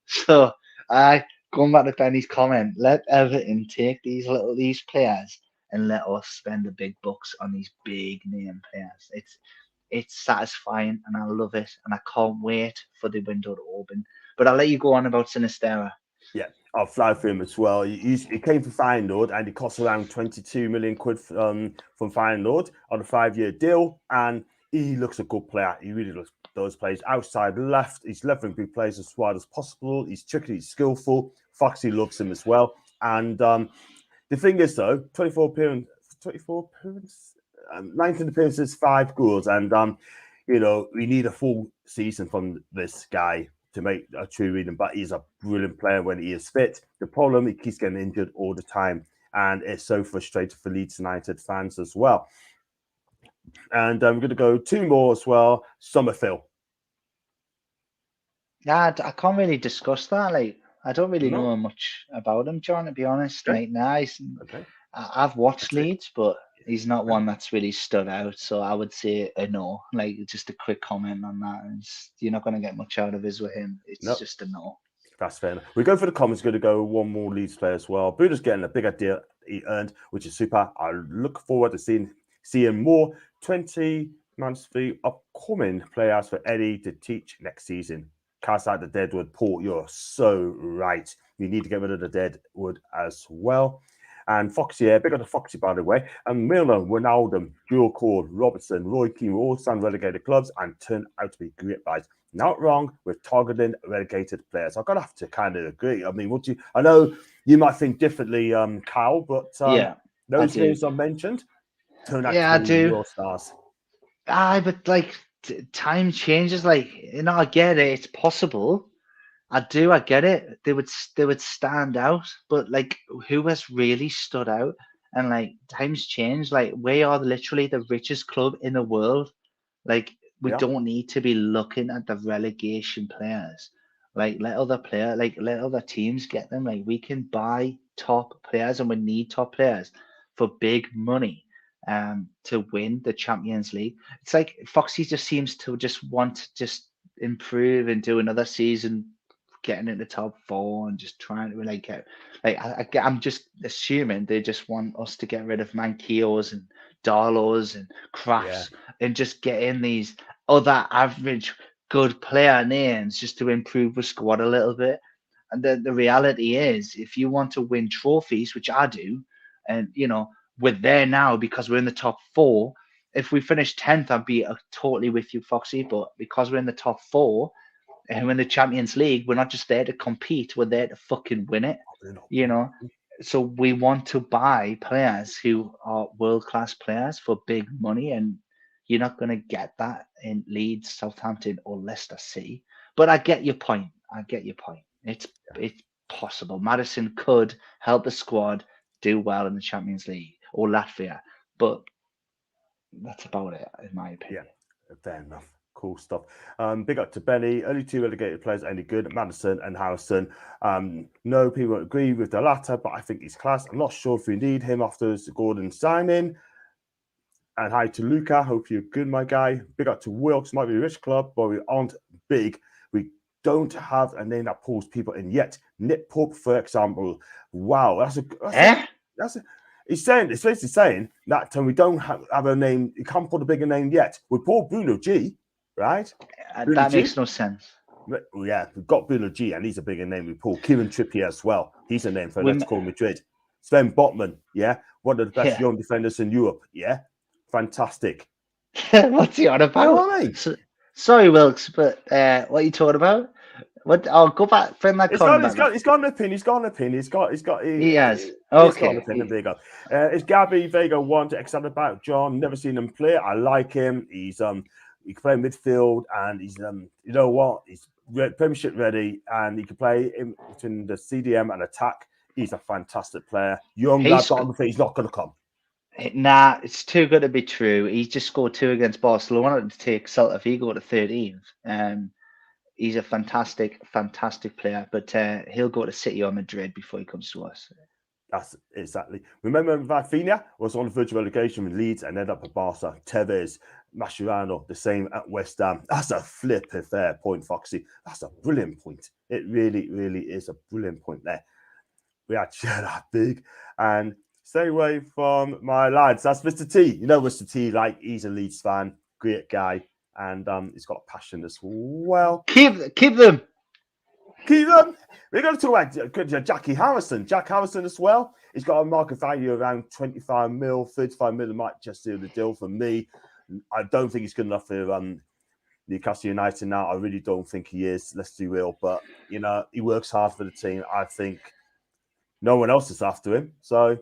[SPEAKER 2] So going back to Benny's comment, let Everton take these players and let us spend the big bucks on these big name players. It's satisfying and I love it and I can't wait for the window to open. But I'll let you go on about Sinistera.
[SPEAKER 1] Yeah, I'll fly for him as well. He came from Feyenoord and he cost around 22 million quid from Feyenoord on a 5-year deal. And he looks a good player. He really does plays outside left. He's leveling through plays as wide as possible. He's tricky, he's skillful. Foxy loves him as well. And the thing is, though, 24 appearances, 19 appearances, 5 goals. And, you know, we need a full season from this guy to make a true reading, but he's a brilliant player when he is fit. The problem, he keeps getting injured all the time, and it's so frustrating for Leeds United fans as well. And we're going to go 2 more as well. Summerfield.
[SPEAKER 2] Yeah, I can't really discuss that. I don't really
[SPEAKER 1] No?
[SPEAKER 2] know much about him, John, to be honest.
[SPEAKER 1] Okay. Okay.
[SPEAKER 2] I've watched Leeds, but he's not
[SPEAKER 1] Yeah.
[SPEAKER 2] one that's really stood out. So I would say a no. Just a quick comment on that. You're not going to get much out of us with him. It's just a no.
[SPEAKER 1] That's fair enough. We go for the comments. Going to go 1 more Leeds player as well. Buda's getting a bigger deal he earned, which is super. I look forward to seeing more 20 months for upcoming players for Eddie to teach next season. Cast out the deadwood. Paul, you're so right. We need to get rid of the deadwood as well. And Foxy, big on the Foxy, by the way. And Milner, Ronaldo, Dual Cord, Robertson, Roy Keane were all signed relegated clubs and turned out to be great buys. Not wrong with targeting relegated players. I've got to have to kind of agree. I mean, I know you might think differently, Kyle, but those names I mentioned turned out to be real stars.
[SPEAKER 2] But time changes. I get it. It's possible. I get it. They would stand out, but who has really stood out? And times change. We are literally the richest club in the world. We don't need to be looking at the relegation players. Let other teams get them. We can buy top players, and we need top players for big money to win the Champions League. It's like Foxy just seems to just want to just improve and do another season, getting in the top 4 and just trying to like get I'm just assuming they just want us to get rid of Manquios and Darlos and Crafts and just get in these other average good player names just to improve the squad a little bit. And the reality is, if you want to win trophies, which I do, and we're there now because we're in the top 4. If we finish 10th, I'd be totally with you, Foxy. But because we're in the top 4 and we're in the Champions League, we're not just there to compete. We're there to fucking win it. So we want to buy players who are world-class players for big money, and you're not going to get that in Leeds, Southampton, or Leicester City. But I get your point. It's possible. Maddison could help the squad do well in the Champions League or Latvia, but that's about it, in my opinion.
[SPEAKER 1] Yeah, fair enough. Cool stuff. Big up to Benny. Only 2 relegated players any good, Maddison and Harrison. No people agree with the latter, but I think he's class. I'm not sure if we need him after Gordon signing. And hi to Luca. Hope you're good, my guy. Big up to Wilkes. Might be a rich club, but we aren't big. We don't have a name that pulls people in yet. Nick Pope, for example. Wow, it's basically saying that we don't have a name. You can't put a bigger name yet. We bought Bruno G, right?
[SPEAKER 2] That makes no sense.
[SPEAKER 1] Yeah, we've got Bruno G, and he's a bigger name. We pulled Kieran Trippier as well. He's a name for Atletico Madrid. Sven Botman, one of the best young defenders in Europe. Yeah, fantastic.
[SPEAKER 2] What's he on about? Sorry, Wilkes, but what are you talking about? What? I'll go back. Bring that comment back.
[SPEAKER 1] He's got an opinion. He's got an opinion.
[SPEAKER 2] He has. Okay.
[SPEAKER 1] He's got an opinion. There you go. Is Gabby Vega one to excited about? John, never seen him play. I like him. He's he can play midfield, and he's you know what? He's Premiership ready, and he can play in between the CDM and attack. He's a fantastic player. Young lad, he's not going to come.
[SPEAKER 2] Nah, it's too good to be true. He just scored 2 against Barcelona to take Celta Vigo to 13th. He's a fantastic player, but he'll go to City or Madrid before he comes to us.
[SPEAKER 1] That's exactly. Remember, Rafinha was on the verge of relegation with Leeds and ended up at Barca. Tevez, Mascherano, the same at West Ham. That's a flipping fair point, Foxy. That's a brilliant point. It really, really is a brilliant point there. We had that big. And stay away from my lads. That's Mr. T. You know Mr. T, like, he's a Leeds fan, great guy. And he's got passion as well.
[SPEAKER 2] Keep them.
[SPEAKER 1] We're going to talk about Jackie Harrison. Jack Harrison as well. He's got a market value around 25 mil, 35 mil. Might just seal the deal for me. I don't think he's good enough for Newcastle United now. I really don't think he is. Let's be real. But, he works hard for the team. I think no one else is after him. So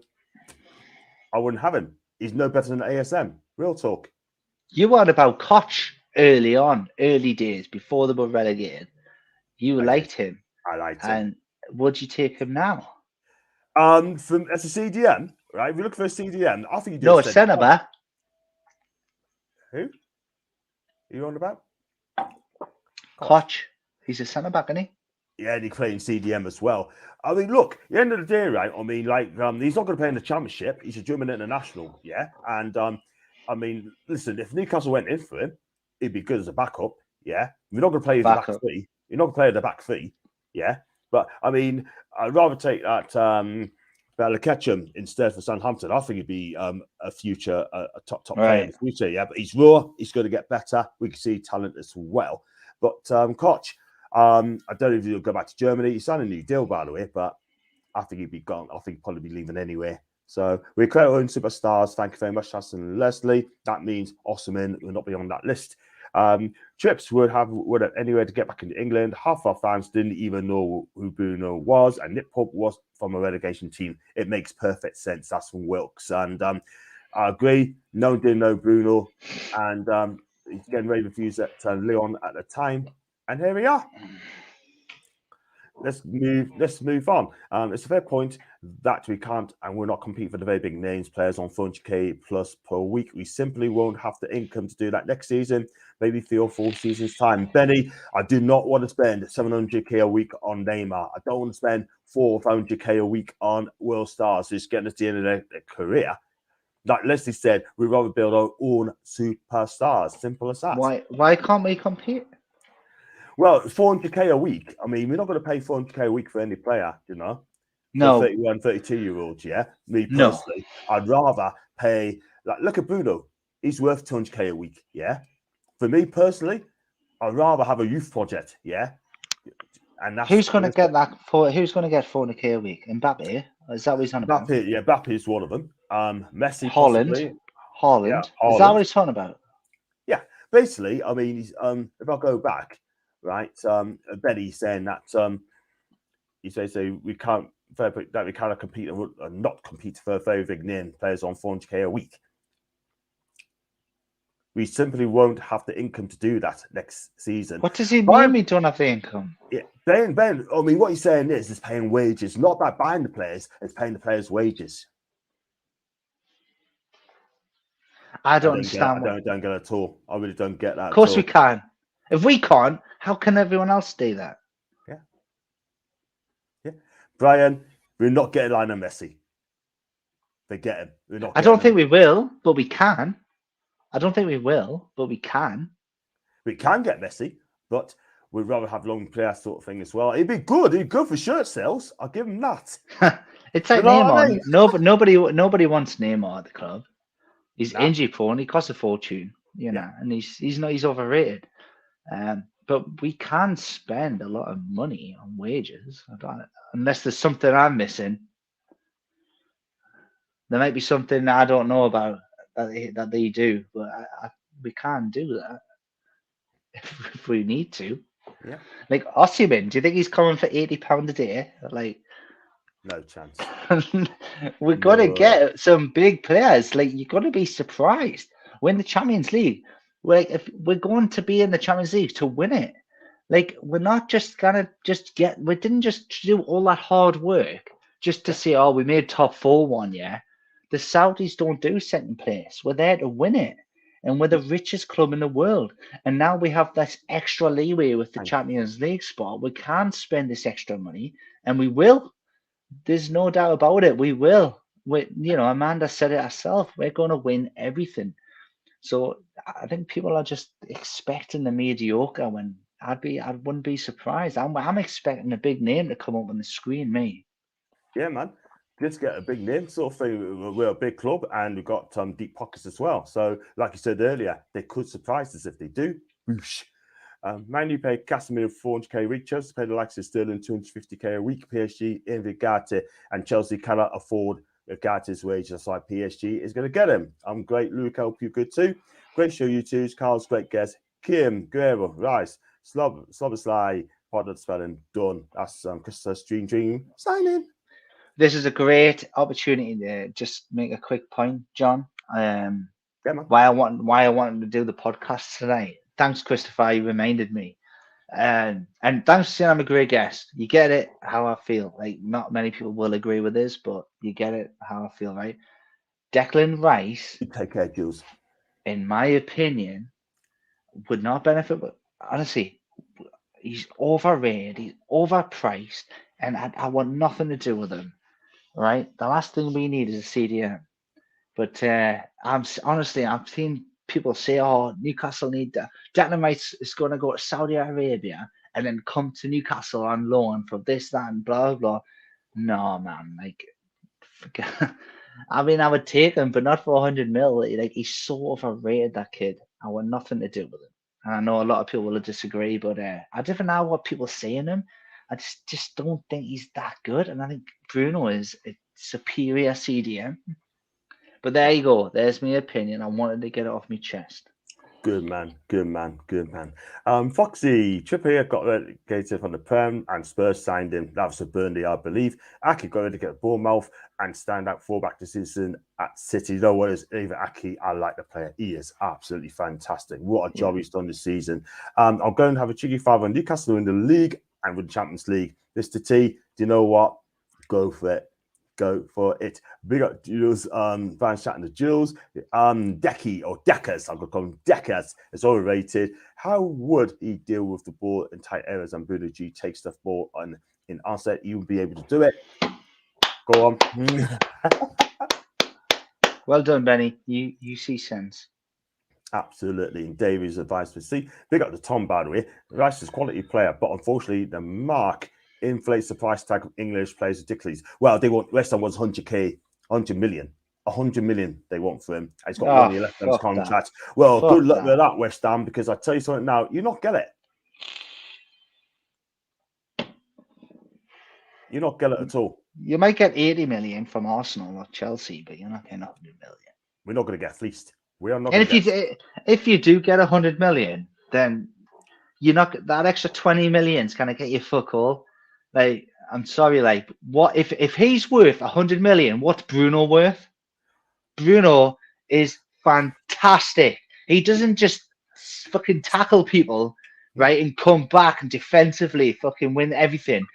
[SPEAKER 1] I wouldn't have him. He's no better than ASM. Real talk.
[SPEAKER 2] You were about Koch early days, before they were relegated. You liked him.
[SPEAKER 1] I liked him.
[SPEAKER 2] And would you take him now?
[SPEAKER 1] As a CDM, right? If you look for a CDM, I think
[SPEAKER 2] a centre back.
[SPEAKER 1] Who? Are you on about?
[SPEAKER 2] Koch. He's a centre back, isn't he?
[SPEAKER 1] Yeah, and he's playing CDM as well. I mean, look, at the end of the day, right? I mean, he's not going to play in the Championship. He's a German international, yeah. And I mean, listen, if Newcastle went in for him, he'd be good as a backup, yeah. We're not going to play as a back three. You're not going to play at the back three, yeah. But I mean, I'd rather take that Bella Ketchum instead for Southampton. I think he'd be a future, a top player in the future, yeah. But he's raw. He's going to get better. We can see talent as well. But Koch, I don't know if he'll go back to Germany. He signed a new deal, by the way, but I think he'd be gone. I think he'd probably be leaving anyway. So we create our own superstars. Thank you very much, Hassan and Leslie. That means Osman will not be on that list. Trips would have anywhere to get back into England. Half our fans didn't even know who Bruno was, and Nick Pope was from a relegation team. It makes perfect sense. That's from Wilkes, and I agree. No one didn't know Bruno, and he's getting rave reviews at Leon at the time, and here we are. let's move on. It's a fair point that we can't and we're not competing for the very big names players on 400k plus per week. We simply won't have the income to do that next season, maybe 3 or 4 seasons time. Benny, I do not want to spend 700k a week on Neymar. I don't want to spend 400 or 500k a week on world stars who's getting us to the end of their career. Like Leslie said, we'd rather build our own superstars. Simple as that.
[SPEAKER 2] Why can't we compete?
[SPEAKER 1] Well, 400k a week. I mean, we're not going to pay 400k a week for any player, you know.
[SPEAKER 2] No.
[SPEAKER 1] 31, 32-year-olds, yeah. Me personally, I'd rather pay. Like, look at Bruno. He's worth 200k a week, yeah. For me personally, I'd rather have a youth project, yeah. And that's
[SPEAKER 2] who's going to get that for? Who's going to get 400k a week? Mbappe? Is that what he's on about?
[SPEAKER 1] Mbappe, yeah, Mbappe is one of them. Messi,
[SPEAKER 2] Holland.
[SPEAKER 1] possibly.
[SPEAKER 2] Holland.
[SPEAKER 1] Yeah,
[SPEAKER 2] is that what he's talking about?
[SPEAKER 1] Yeah, basically, I mean, he's, if I go back, right, Benny's saying that he says so we can't compete and not compete for very big name players on 400k a week. We simply won't have the income to do that next season.
[SPEAKER 2] What does he mean we don't have the income?
[SPEAKER 1] Yeah, Ben, I mean, what he's saying is paying wages, not about buying the players, it's paying the players' wages.
[SPEAKER 2] I don't understand.
[SPEAKER 1] I don't get it at all. I really don't get that.
[SPEAKER 2] Of course we can. If we can't, how can everyone else do that?
[SPEAKER 1] Yeah. Yeah. Brian, we're not getting Lionel Messi. Forget him. We're not.
[SPEAKER 2] I don't think we will, but we can. I don't think we will, but we can.
[SPEAKER 1] We can get Messi, but we'd rather have long player sort of thing as well. He'd be good. He'd be good for shirt sales. I'll give him that.
[SPEAKER 2] It's like Neymar. I mean? Nobody wants Neymar at the club. He's injury prone. He costs a fortune, you know, and he's overrated. But we can spend a lot of money on wages, unless there's something I'm missing. There might be something I don't know about that they do, but we can do that if we need to.
[SPEAKER 1] Yeah.
[SPEAKER 2] Like Osimhen, do you think he's coming for £80 a day? Like,
[SPEAKER 1] no chance.
[SPEAKER 2] We're gonna get some big players. Like, you're gonna be surprised. We're in the Champions League. If we're going to be in the Champions League to win it. Like, we're not just gonna we didn't just do all that hard work just to say, oh, we made top 4 one year. The Saudis don't do second place. We're there to win it. And we're the richest club in the world. And now we have this extra leeway with the Champions League spot. We can spend this extra money, and we will. There's no doubt about it. We will. Amanda said it herself. We're going to win everything. So I think people are just expecting the mediocre. When I wouldn't be surprised. I'm expecting a big name to come up on the screen. Me.
[SPEAKER 1] Yeah, man. Just get a big name sort of thing. We're a big club, and we've got deep pockets as well. So, like you said earlier, they could surprise us if they do. Whoosh. Man U pay Casemiro 400k a week. Chelsea pay the likes of Sterling 250k a week. PSG in Vigati, and Chelsea cannot afford Vigati's wages. That's why PSG is going to get him. I'm great. Luke, I hope you're good too. Great show, you two. Carl's great guest. Kim, Guerrero, Rice, Sloboslai, Pod spelling done. That's Christopher's dream. Sign in.
[SPEAKER 2] This is a great opportunity to just make a quick point, John. Why I wanted to do the podcast tonight. Thanks, Christopher. You reminded me. And thanks for saying I'm a great guest. You get it, how I feel. Like, not many people will agree with this, but you get it, how I feel, right? Declan Rice,
[SPEAKER 1] you take care, Jules.
[SPEAKER 2] In my opinion, would not benefit. But honestly, he's overrated. He's overpriced, and I want nothing to do with him. Right? The last thing we need is a CDM. But I've seen people say, "Oh, Newcastle need that. Declan Rice is going to go to Saudi Arabia and then come to Newcastle on loan for this, that, and blah blah." No, man. Like, I mean, I would take him, but not for 100 mil. Like, he's so overrated, that kid. I want nothing to do with him. And I know a lot of people will disagree, but I don't know what people say in him. I just don't think he's that good. And I think Bruno is a superior CDM. But there you go. There's my opinion. I wanted to get it off my chest.
[SPEAKER 1] Good man. Foxy, Trippier got relegated from the Prem, and Spurs signed him. That was a Burnley, I believe. Aki got to get Bournemouth and stand out fullback this season at City. You know what is even Aki? I like the player. He is absolutely fantastic. What a job he's done this season. I'm going to have a cheeky 5 on Newcastle in the league and with the Champions League. Mr. T, do you know what? Go for it. Go for it. Big up Jules, Van chatting to Jules. Decky or Deckers, I'm gonna call him Deckers. It's overrated. How would he deal with the ball in tight areas and Bruno G takes the ball on in onset? You would be able to do it. Go on.
[SPEAKER 2] Well done, Benny. You see sense.
[SPEAKER 1] Absolutely. And Davies advice for C. Big up to Tom, by the way. Rice is a quality player, but unfortunately, the mark inflates the price tag of English players ridiculously. Well, they want West Ham was 100k, 100 million. 100 million they want for him. He's got 1 year left on his contract. Well, good luck with that, West Ham, because I tell you something now, you're not get it. You're not get it at all.
[SPEAKER 2] You might get 80 million from Arsenal or Chelsea, but you're not getting 100 million.
[SPEAKER 1] We're not going to get fleeced. We are not.
[SPEAKER 2] And if you do get 100 million, then you're not that extra 20 million is going to get you fuck all. Like, I'm sorry, like, what if he's worth 100 million? What's Bruno worth? Bruno is fantastic. He doesn't just fucking tackle people, right, and come back and defensively fucking win everything.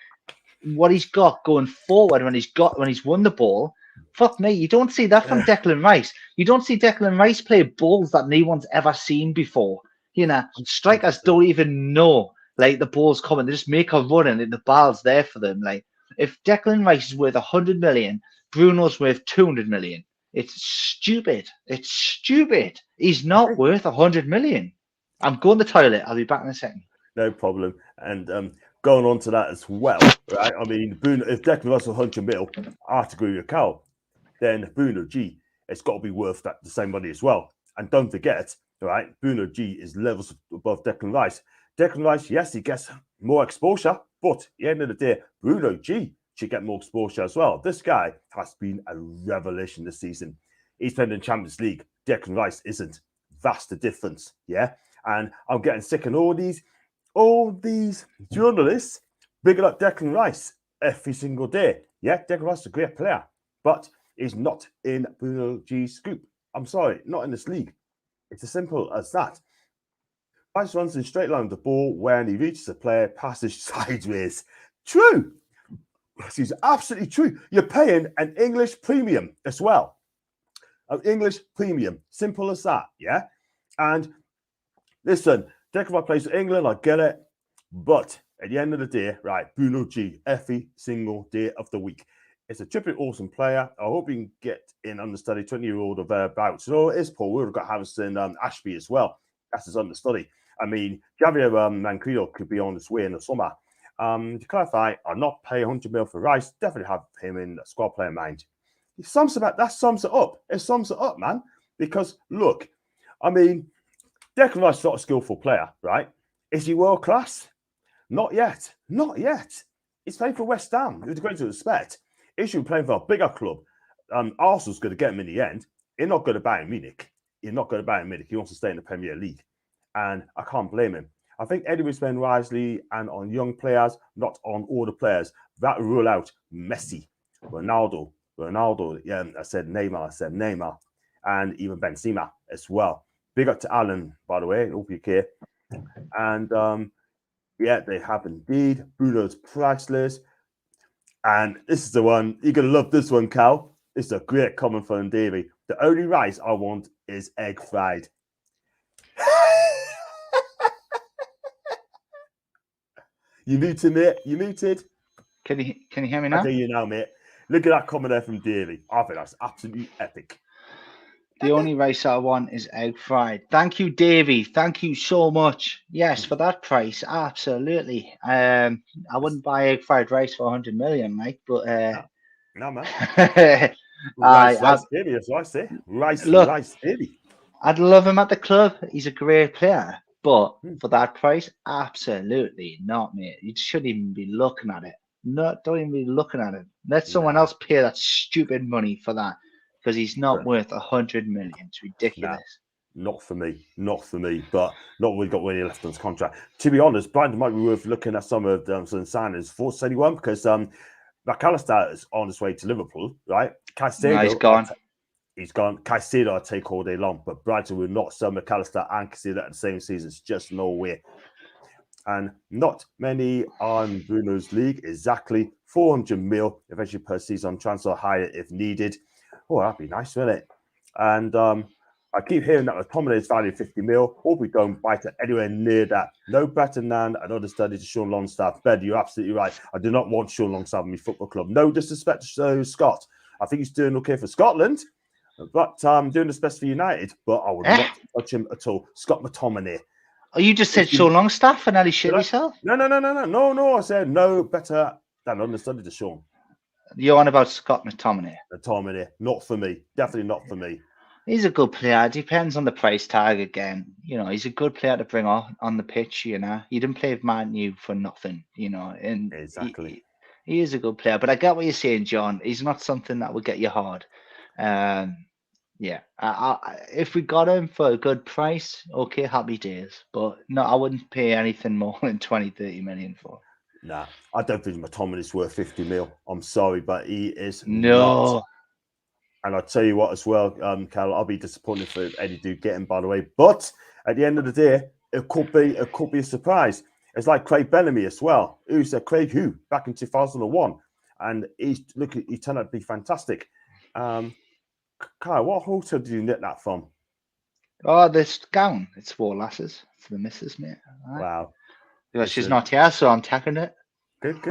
[SPEAKER 2] What he's got going forward when he's won the ball, fuck me, you don't see that from Declan Rice. You don't see Declan Rice play balls that no one's ever seen before. You know, strikers don't even know like the ball's coming. They just make a run and the ball's there for them. Like, if Declan Rice is worth 100 million, Bruno's worth 200 million. It's stupid. It's stupid. He's not worth 100 million. I'm going to the toilet. I'll be back in a second.
[SPEAKER 1] No problem. And going on to that as well, right? I mean, Bruno, if Declan Rice was 100 mil, I have to agree with Cal. Then Bruno G, it's got to be worth the same money as well. And don't forget, right? Bruno G is levels above Declan Rice. Declan Rice, yes, he gets more exposure, but at the end of the day, Bruno G should get more exposure as well. This guy has been a revelation this season. He's playing in Champions League. Declan Rice isn't. That's the difference, yeah? And I'm getting sick of all these journalists bigging up Declan Rice every single day. Yeah, Declan Rice is a great player, but he's not in Bruno G's scoop. I'm sorry, not in this league. It's as simple as that. Rice runs in straight line with the ball when he reaches the player, passes sideways. True. This is absolutely true. You're paying an English premium as well. An English premium. Simple as that, yeah? And listen, Declan Rice plays for England, I get it. But at the end of the day, right, Bruno G, every single day of the week. It's a tripping awesome player. I hope he can get in understudy, 20-year-old or thereabouts. So it is Paul. We've got Harrison Ashby as well. That's his understudy. I mean, Javier Manquillo could be on his way in the summer. To clarify, I'll not pay 100 mil for Rice. Definitely have him in the squad player mind. That sums it up. It sums it up, man. Because, look, I mean, Declan Rice is not a skillful player, right? Is he world class? Not yet. Not yet. He's playing for West Ham, with the greatest respect. He should be playing for a bigger club. Arsenal's going to get him in the end. He's not going to Bayern Munich. He's not going to Bayern Munich. He wants to stay in the Premier League. And I can't blame him. I think Eddie will spend wisely and on young players, not on older players. That will rule out Messi, Ronaldo. Yeah, I said Neymar. And even Benzema as well. Big up to Alan, by the way. Hope you care. And yeah, they have indeed. Bruno's priceless. And this is the one. You're going to love this one, Cal. It's a great comment from Davey. The only rice I want is egg fried. You muted, mate. You muted.
[SPEAKER 2] Can you hear me now?
[SPEAKER 1] I can hear you now, mate. Look at that comment there from Davey. I think that's absolutely epic.
[SPEAKER 2] The only rice I want is egg fried. Thank you, Davey. Thank you so much. Yes, for that price, absolutely. I wouldn't buy egg fried rice for 100 million, Mike, but
[SPEAKER 1] no, man. Rice baby, that's what I say. Rice baby.
[SPEAKER 2] I'd love him at the club. He's a great player, but for that price, absolutely not, mate. You shouldn't even be looking at it. No, don't even be looking at it. Let someone else pay that stupid money for that. Because he's not worth 100 million. It's ridiculous.
[SPEAKER 1] Nah, not for me. But not really got any left on his contract. To be honest, Brighton might be worth looking at some of some signings for anyone because McAllister is on his way to Liverpool, right? Caicedo,
[SPEAKER 2] no, he's gone.
[SPEAKER 1] He's gone. Caicedo I'll take all day long, but Brighton will not sell McAllister and Caicedo at the same season. It's just no way. and not many on Bruno's league. Exactly 400 mil eventually per season transfer hire if needed. Oh, that'd be nice, wouldn't it? And I keep hearing that McTominay is valued 50 mil. Hope we don't bite it anywhere near that. No better than another study to Sean Longstaff. Ben, you're absolutely right. I do not want Sean Longstaff in my football club. No disrespect to Scott. I think he's doing okay for Scotland, but doing his best for United. But I would not touch him at all. Scott McTominay.
[SPEAKER 2] Oh, you just said Sean Longstaff and nearly shit yourself?
[SPEAKER 1] No. I said no better than understudy to Sean.
[SPEAKER 2] You're on about Scott McTominay.
[SPEAKER 1] McTominay, not for me. Definitely not for me.
[SPEAKER 2] He's a good player. It depends on the price tag again. You know, he's a good player to bring on the pitch, you know. He didn't play with Man U for nothing, you know. And
[SPEAKER 1] exactly.
[SPEAKER 2] He is a good player. But I get what you're saying, John. He's not something that would get you hard. Yeah. If we got him for a good price, okay, happy days. But no, I wouldn't pay anything more than 20, 30 million for him.
[SPEAKER 1] Nah, I don't think McTominay is worth 50 mil. I'm sorry, but he is
[SPEAKER 2] no.
[SPEAKER 1] not. And I'll tell you what as well, Cal, I'll be disappointed for Eddie do get him, by the way. But at the end of the day, it could be a surprise. It's like Craig Bellamy as well. Who said Craig who back in 2001, and he turned out to be fantastic. Kyle, what hotel did you get that from?
[SPEAKER 2] Oh, this gown. It's 4 lasses. It's the missus, mate.
[SPEAKER 1] Right. Wow.
[SPEAKER 2] Well, she's not here, so I'm taking it.
[SPEAKER 1] Good.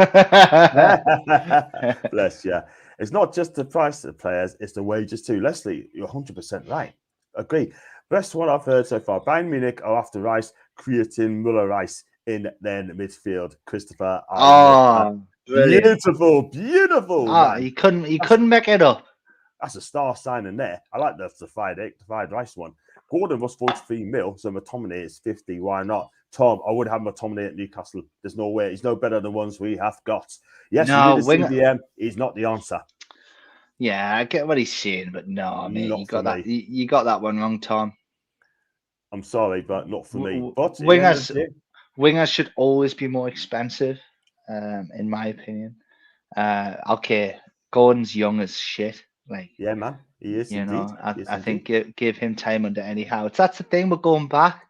[SPEAKER 1] Bless you. It's not just the price of the players, it's the wages too. Leslie, you're 100% right. Agree. Best one I've heard so far. Bayern Munich are after Rice, creating Muller Rice in their midfield. Christopher. Beautiful.
[SPEAKER 2] You couldn't make it up.
[SPEAKER 1] That's a star signing there. I like the fired Rice one. Gordon was 43 mil, so McTominay is 50. Why not? Tom, I would have McTominay at Newcastle. There's no way. He's no better than the ones we have got. Yes, no, he did a CDM. He's not the answer.
[SPEAKER 2] Yeah, I get what he's saying, but no, mate, you got that one wrong, Tom.
[SPEAKER 1] I'm sorry, but not for me. But
[SPEAKER 2] wingers should always be more expensive, in my opinion. Okay, Gordon's young as shit. Like,
[SPEAKER 1] yeah, man, he is.
[SPEAKER 2] You know, I think give him time under any house. That's the thing. We're going back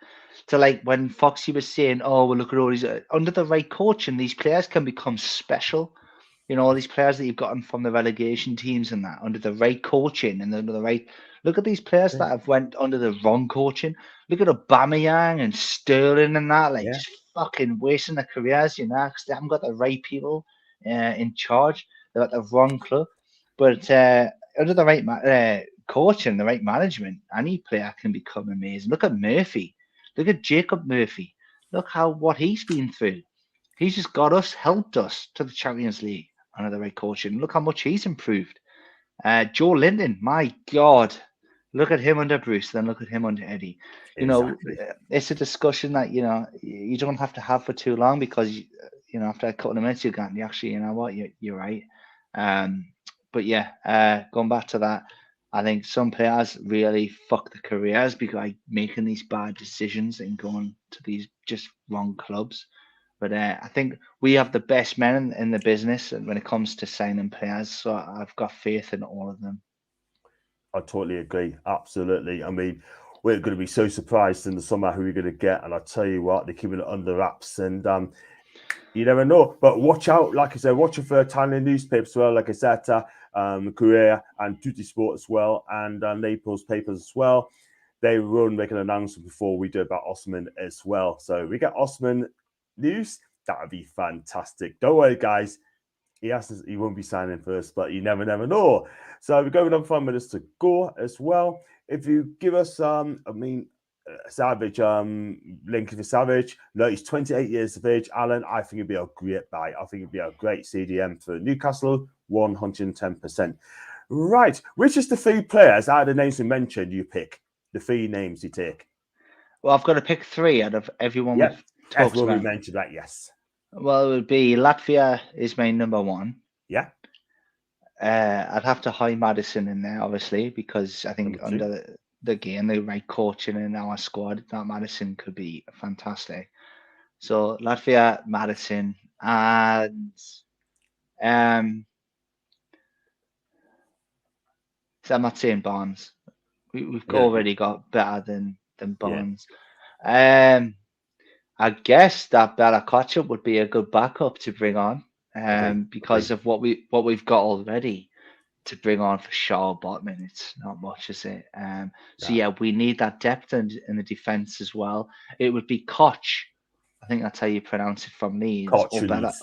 [SPEAKER 2] to like when Foxy was saying, "Oh, well, look at all these under the right coaching, these players can become special." You know, all these players that you've gotten from the relegation teams and that under the right coaching and under the right. Look at these players that have went under the wrong coaching. Look at Aubameyang and Sterling and that, like just fucking wasting their careers, you know, because they haven't got the right people in charge. They're at the wrong club, but under the right coaching, the right management, any player can become amazing. Look at Murphy. Look at Jacob Murphy. Look what he's been through. He's just helped us to the Champions League under the right coaching. Look how much he's improved. Joe Linton, my God. Look at him under Bruce, then look at him under Eddie. You know, it's a discussion that, you know, you don't have to have for too long because, you know, after a couple of minutes, you actually, you know what, you're right. But yeah, going back to that, I think some players really fuck their careers by making these bad decisions and going to these just wrong clubs. But I think we have the best men in the business when it comes to signing players. So I've got faith in all of them.
[SPEAKER 1] I totally agree. Absolutely. I mean, we're going to be so surprised in the summer who we're going to get. And I tell you what, they're keeping it under wraps. And you never know. But watch out. Like I said, watch for Italian newspapers as well. Like I said, Corriere and Tutti Sport as well. And Naples papers as well. They will make an announcement before we do about Osman as well. So we get Osman news. That would be fantastic. Don't worry, guys. He won't be signing first, but you never know. So we're going on 5 minutes to go as well. If you give us, Savage, link for Savage. No, he's 28 years of age. Alan, I think it'd be a great buy. I think it'd be a great CDM for Newcastle, 110%. Right, which is the 3 players out of the names we mentioned you pick? The 3 names you take?
[SPEAKER 2] Well, I've got to pick 3 out of everyone we've talked about.
[SPEAKER 1] We mentioned that, yes.
[SPEAKER 2] Well, it would be Latvia is my number 1.
[SPEAKER 1] Yeah.
[SPEAKER 2] I'd have to high Maddison in there, obviously, because I think under the right coaching in our squad, that Maddison could be fantastic. So Latvia, Maddison, and I'm not saying Barnes. We've already got better than Barnes. I guess that Bella Kotchup would be a good backup to bring on, because
[SPEAKER 1] Agreed.
[SPEAKER 2] of what we've got already to bring on for Shaw Botman. It's not much, is it? So
[SPEAKER 1] Yeah.
[SPEAKER 2] yeah, we need that depth in the defense as well. It would be Koch. I think that's how you pronounce it from Leeds,
[SPEAKER 1] Cartoons.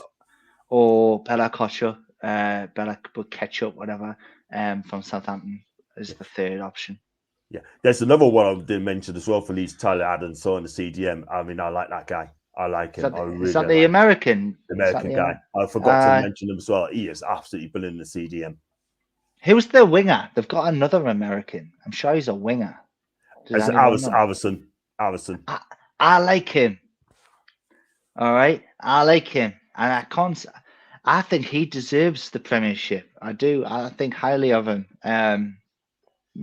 [SPEAKER 2] or Bella Kotchup, Bella Ketchup, whatever, from Southampton is the third option.
[SPEAKER 1] Yeah, there's another one I didn't mention as well for Leeds, Tyler Adams, so on the CDM. I mean, I like that guy. I like him. I
[SPEAKER 2] Is
[SPEAKER 1] really
[SPEAKER 2] that the
[SPEAKER 1] like
[SPEAKER 2] American?
[SPEAKER 1] the
[SPEAKER 2] Is that
[SPEAKER 1] American
[SPEAKER 2] the
[SPEAKER 1] guy. I forgot to
[SPEAKER 2] uh,
[SPEAKER 1] mention him as well. He is absolutely brilliant in the CDM.
[SPEAKER 2] who's the winger? They've got another American. I'm sure he's a winger. Does
[SPEAKER 1] It's
[SPEAKER 2] anyone know?
[SPEAKER 1] Alison.
[SPEAKER 2] I like him. All right, I like him, and I can't. I think he deserves the Premiership. I do. I think highly of him.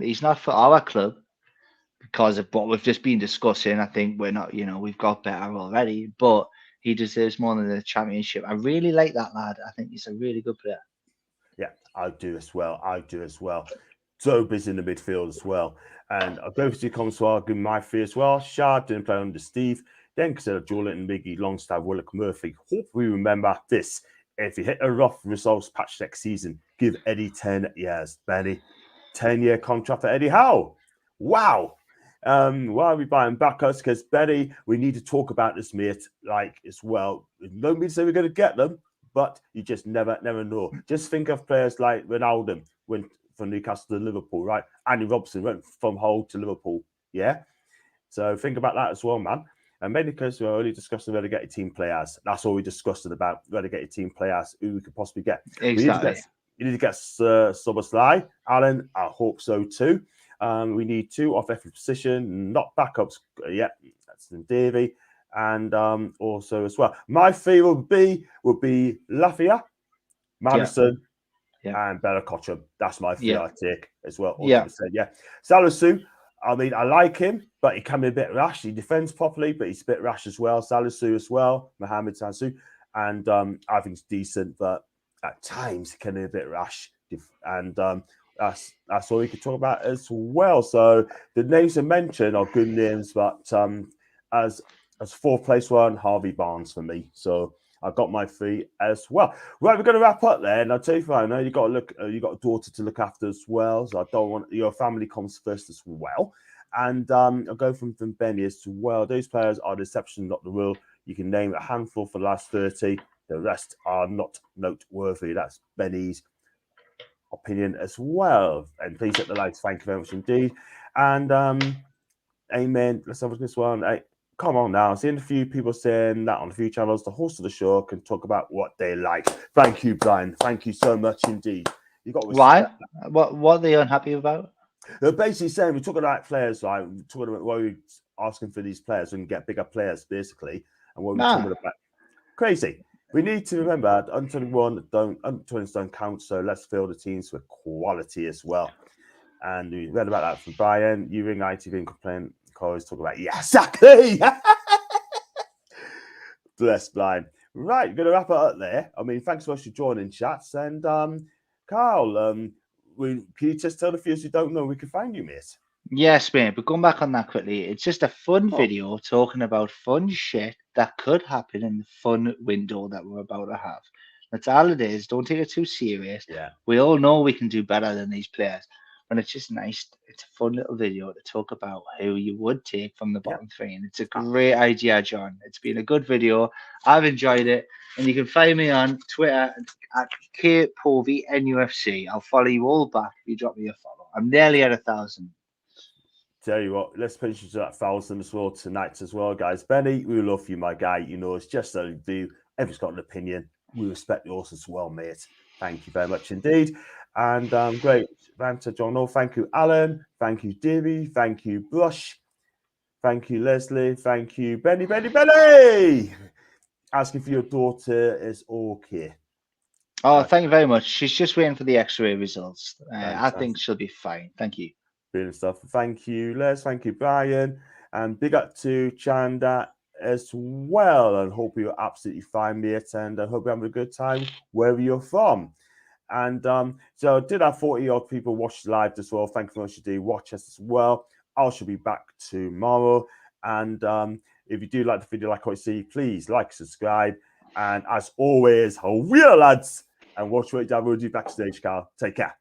[SPEAKER 2] He's not for our club because of what we've just been discussing. I think we're not. We've got better already, but he deserves more than the Championship. I really like that lad. I think he's a really good player.
[SPEAKER 1] Yeah, I do as well. So busy in the midfield as well. And I'll go to Comswell, give my fee as well. Shard didn't play under Steve. Then consider Jordan, Miggy, Longstaff, Willock, Murphy. Hope we remember this. If you hit a rough results patch next season, give Eddie 10 years. Benny, 10-year contract for Eddie Howe. Wow. Why are we buying backers? Because Benny, we need to talk about this, mate, like as well. No mean to say we're going to get them, but you just never know. Just think of players like Ronaldo went from Newcastle to Liverpool, right? Andy Robson went from Hull to Liverpool, yeah? So think about that as well, man. And mainly because we're only discussing relegated team players. That's all we discussed about relegated team players, who we could possibly get.
[SPEAKER 2] Exactly.
[SPEAKER 1] We need to get Soboslai. Alan, I hope so too. We need 2 off every position, not backups yet. That's in Davy. And also as well, my fee would be Lafia, Maddison, and Bella Kotchup. That's my fee I take as well. 100%. Yeah. Salisu, I mean, I like him, but he can be a bit rash. He defends properly, but he's a bit rash as well. Salisu as well, Mohamed Salisu. And I think it's decent, but at times he can be a bit rash. And that's all we can talk about as well. So the names I mentioned are good names, but as 4th place one, Harvey Barnes for me. So I got my fee as well. Right, we're going to wrap up there. And I'll tell you, I know you got to look. You got a daughter to look after as well. So I don't want your family comes first as well. And I'll go from Benny as well. Those players are the exception, not the rule. You can name a handful for the last 30. The rest are not noteworthy. That's Benny's opinion as well. And please hit the likes. Thank you very much indeed. And amen. Let's have this one. Come on now. I've seen a few people saying that on a few channels. The host of the show can talk about what they like. Thank you, Brian. Thank you so much indeed. You got
[SPEAKER 2] why? What are they unhappy about?
[SPEAKER 1] They're basically saying we're talking about players, right? We're talking about why we're asking for these players and get bigger players, basically. And what we're talking about. Crazy. We need to remember under 21 don't count, so let's fill the teams with quality as well. And we read about that from Brian. You ring ITV and complain. Always talk about exactly. Bless Brian. Right, we're gonna wrap it up there. I mean, thanks so much for joining, chats. And Carl, can you just tell the viewers who don't know we can find you, mate?
[SPEAKER 2] Yes, mate. But going back on that quickly, it's just a fun video talking about fun shit that could happen in the fun window that we're about to have. That's all it is. Don't take it too serious.
[SPEAKER 1] Yeah.
[SPEAKER 2] We all know we can do better than these players. And it's just nice. It's a fun little video to talk about who you would take from the bottom 3. And it's a great idea, John. It's been a good video. I've enjoyed it. And you can find me on Twitter at KPoveyNUFC. I'll follow you all back if you drop me a follow. I'm nearly at 1,000.
[SPEAKER 1] Tell you what, let's finish to that 1,000 as well tonight as well, guys. Benny, we love you, my guy. You know, it's just so you do. Everyone's got an opinion. We respect yours as well, mate. Thank you very much indeed. And great. Thanks to John. Oh, thank you, Alan. Thank you, Davey. Thank you, Brush. Thank you, Leslie. Thank you, Benny. Asking for your daughter is okay.
[SPEAKER 2] Oh, thank you very much. She's just waiting for the X-ray results. I think she'll be fine. Thank you.
[SPEAKER 1] Brilliant stuff. Thank you, Les. Thank you, Brian. And big up to Chanda as well. And hope you're absolutely fine, mate. And I hope you're having a good time wherever you're from. And so did have 40-odd people watch live as well. Thank you very much indeed. Watch us as well. I shall be back tomorrow. And if you do like the video, like what you see, please like, subscribe. And as always, we are lads. And watch what Dad will do backstage, Carl. Take care.